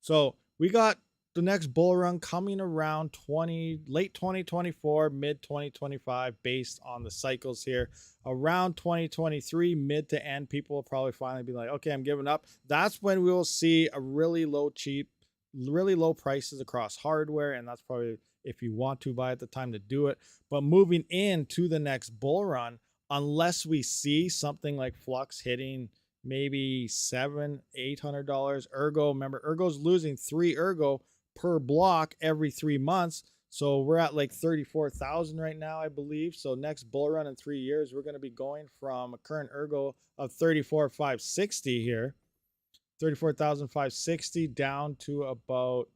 So we got the next bull run coming around late 2024, mid 2025, based on the cycles here. Around 2023, mid to end, people will probably finally be like, okay, I'm giving up. That's when we will see a really low prices across hardware. And that's probably, if you want to buy at the time to do it. But moving into the next bull run, unless we see something like Flux hitting maybe $700-800 Ergo, remember Ergo's losing 3 Ergo per block every 3 months. So we're at like 34,000 right now, I believe. So next bull run in 3 years, we're going to be going from a current Ergo of 34,560 here, 34,560 down to about,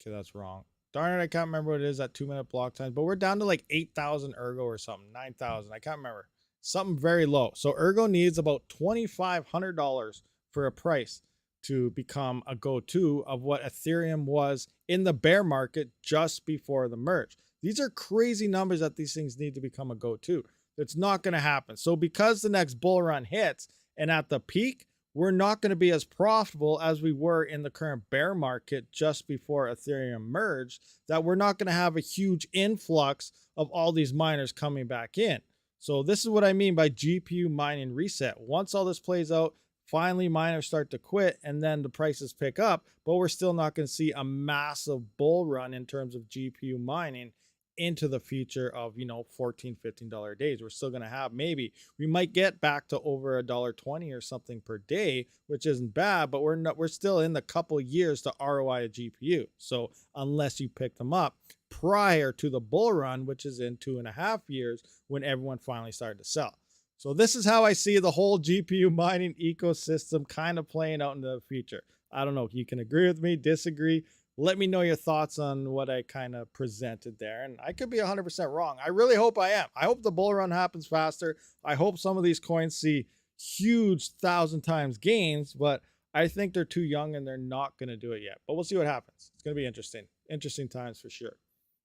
okay, that's wrong. Darn it, I can't remember what it is at 2-minute block times, but we're down to like 8,000 Ergo or something, 9,000. I can't remember. Something very low. So Ergo needs about $2,500 for a price to become a go-to of what Ethereum was in the bear market just before the merge. These are crazy numbers that these things need to become a go-to. It's not going to happen. So because the next bull run hits and at the peak, we're not going to be as profitable as we were in the current bear market just before Ethereum merged, that we're not going to have a huge influx of all these miners coming back in. So this is what I mean by GPU mining reset. Once all this plays out, finally miners start to quit and then the prices pick up, but we're still not going to see a massive bull run in terms of GPU mining into the future of, you know, $14-15 days. We're still going to have, maybe we might get back to over $1.20 or something per day, which isn't bad, but we're still in the couple years to ROI a GPU. So unless you pick them up prior to the bull run, which is in 2.5 years, when everyone finally started to sell. So this is how I see the whole GPU mining ecosystem kind of playing out into the future. I don't know if you can agree with me, disagree. Let me know your thoughts on what I kind of presented there. And I could be 100% wrong. I really hope I am. I hope the bull run happens faster. I hope some of these coins see huge 1,000 times gains, but I think they're too young and they're not going to do it yet. But we'll see what happens. It's going to be interesting. Interesting times for sure.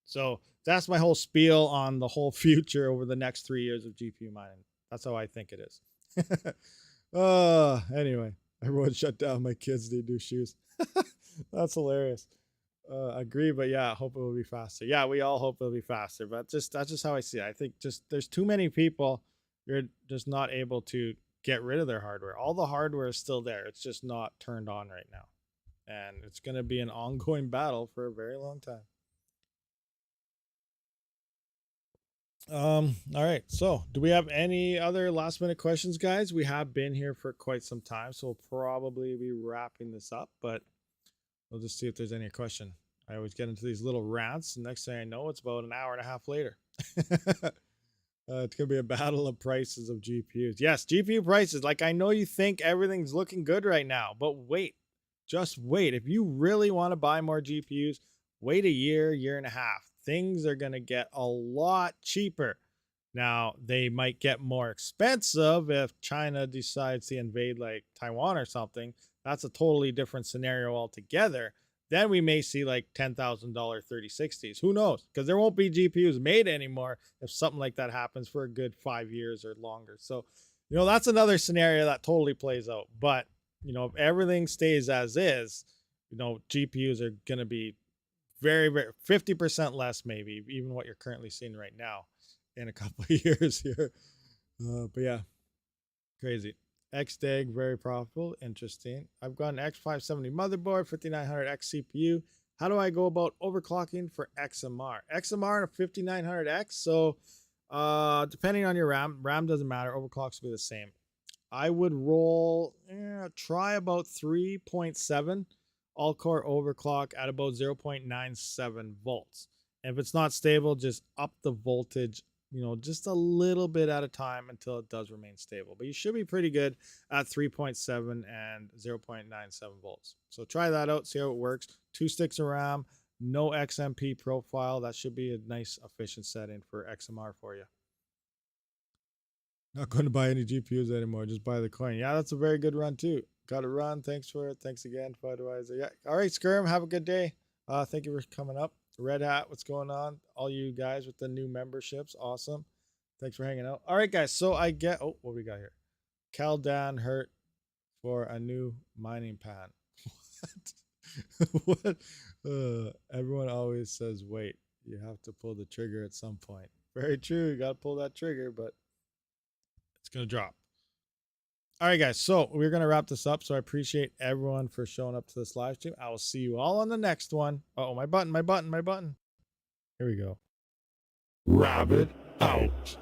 So that's my whole spiel on the whole future over the next 3 years of GPU mining. That's how I think it is. Anyway, everyone shut down. My kids need new shoes. That's hilarious. Agree, but yeah, I hope it will be faster. Yeah, we all hope it'll be faster, but that's just how I see it. I think just there's too many people. You're just not able to get rid of their hardware. All the hardware is still there. It's just not turned on right now. And it's going to be an ongoing battle for a very long time. All right. So do we have any other last minute questions, guys? We have been here for quite some time, so we'll probably be wrapping this up, but We'll just see if there's any question. I always get into these little rants, and next thing I know, it's about an hour and a half later. It's going to be a battle of prices of GPUs. Yes, GPU prices. Like, I know you think everything's looking good right now, but wait. Just wait. If you really want to buy more GPUs, wait a year, year and a half. Things are going to get a lot cheaper. Now, they might get more expensive if China decides to invade like Taiwan or something. That's a totally different scenario altogether. Then we may see like $10,000 3060s. Who knows? Because there won't be GPUs made anymore if something like that happens for a good 5 years or longer. So, that's another scenario that totally plays out. But, if everything stays as is, GPUs are going to be very, very 50% less, maybe even what you're currently seeing right now in a couple of years here. But yeah, crazy. XDAG, very profitable. Interesting. I've got an X570 motherboard, 5900X CPU. How do I go about overclocking for XMR? XMR and a 5900X. So depending on your RAM doesn't matter. Overclocks will be the same. I would roll, try about 3.7 all-core overclock at about 0.97 volts. And if it's not stable, just up the voltage, just a little bit at a time until it does remain stable. But you should be pretty good at 3.7 and 0.97 volts. So try that out, see how it works. 2 sticks of RAM, no XMP profile. That should be a nice efficient setting for XMR for you. Not going to buy any GPUs anymore. Just buy the coin. Yeah, that's a very good run too. Got a run. Thanks for it. Thanks again, Fighterwiser. Yeah. All right, Skirm. Have a good day. Thank you for coming up. Red Hat, what's going on? All you guys with the new memberships. Awesome. Thanks for hanging out. All right, guys. So I get, what we got here? Caldan hurt for a new mining pan. What? Everyone always says, wait, you have to pull the trigger at some point. Very true. You got to pull that trigger, but it's going to drop. All right, guys. So we're going to wrap this up. So I appreciate everyone for showing up to this live stream. I will see you all on the next one. Uh-oh, my button. Here we go. Rabid out.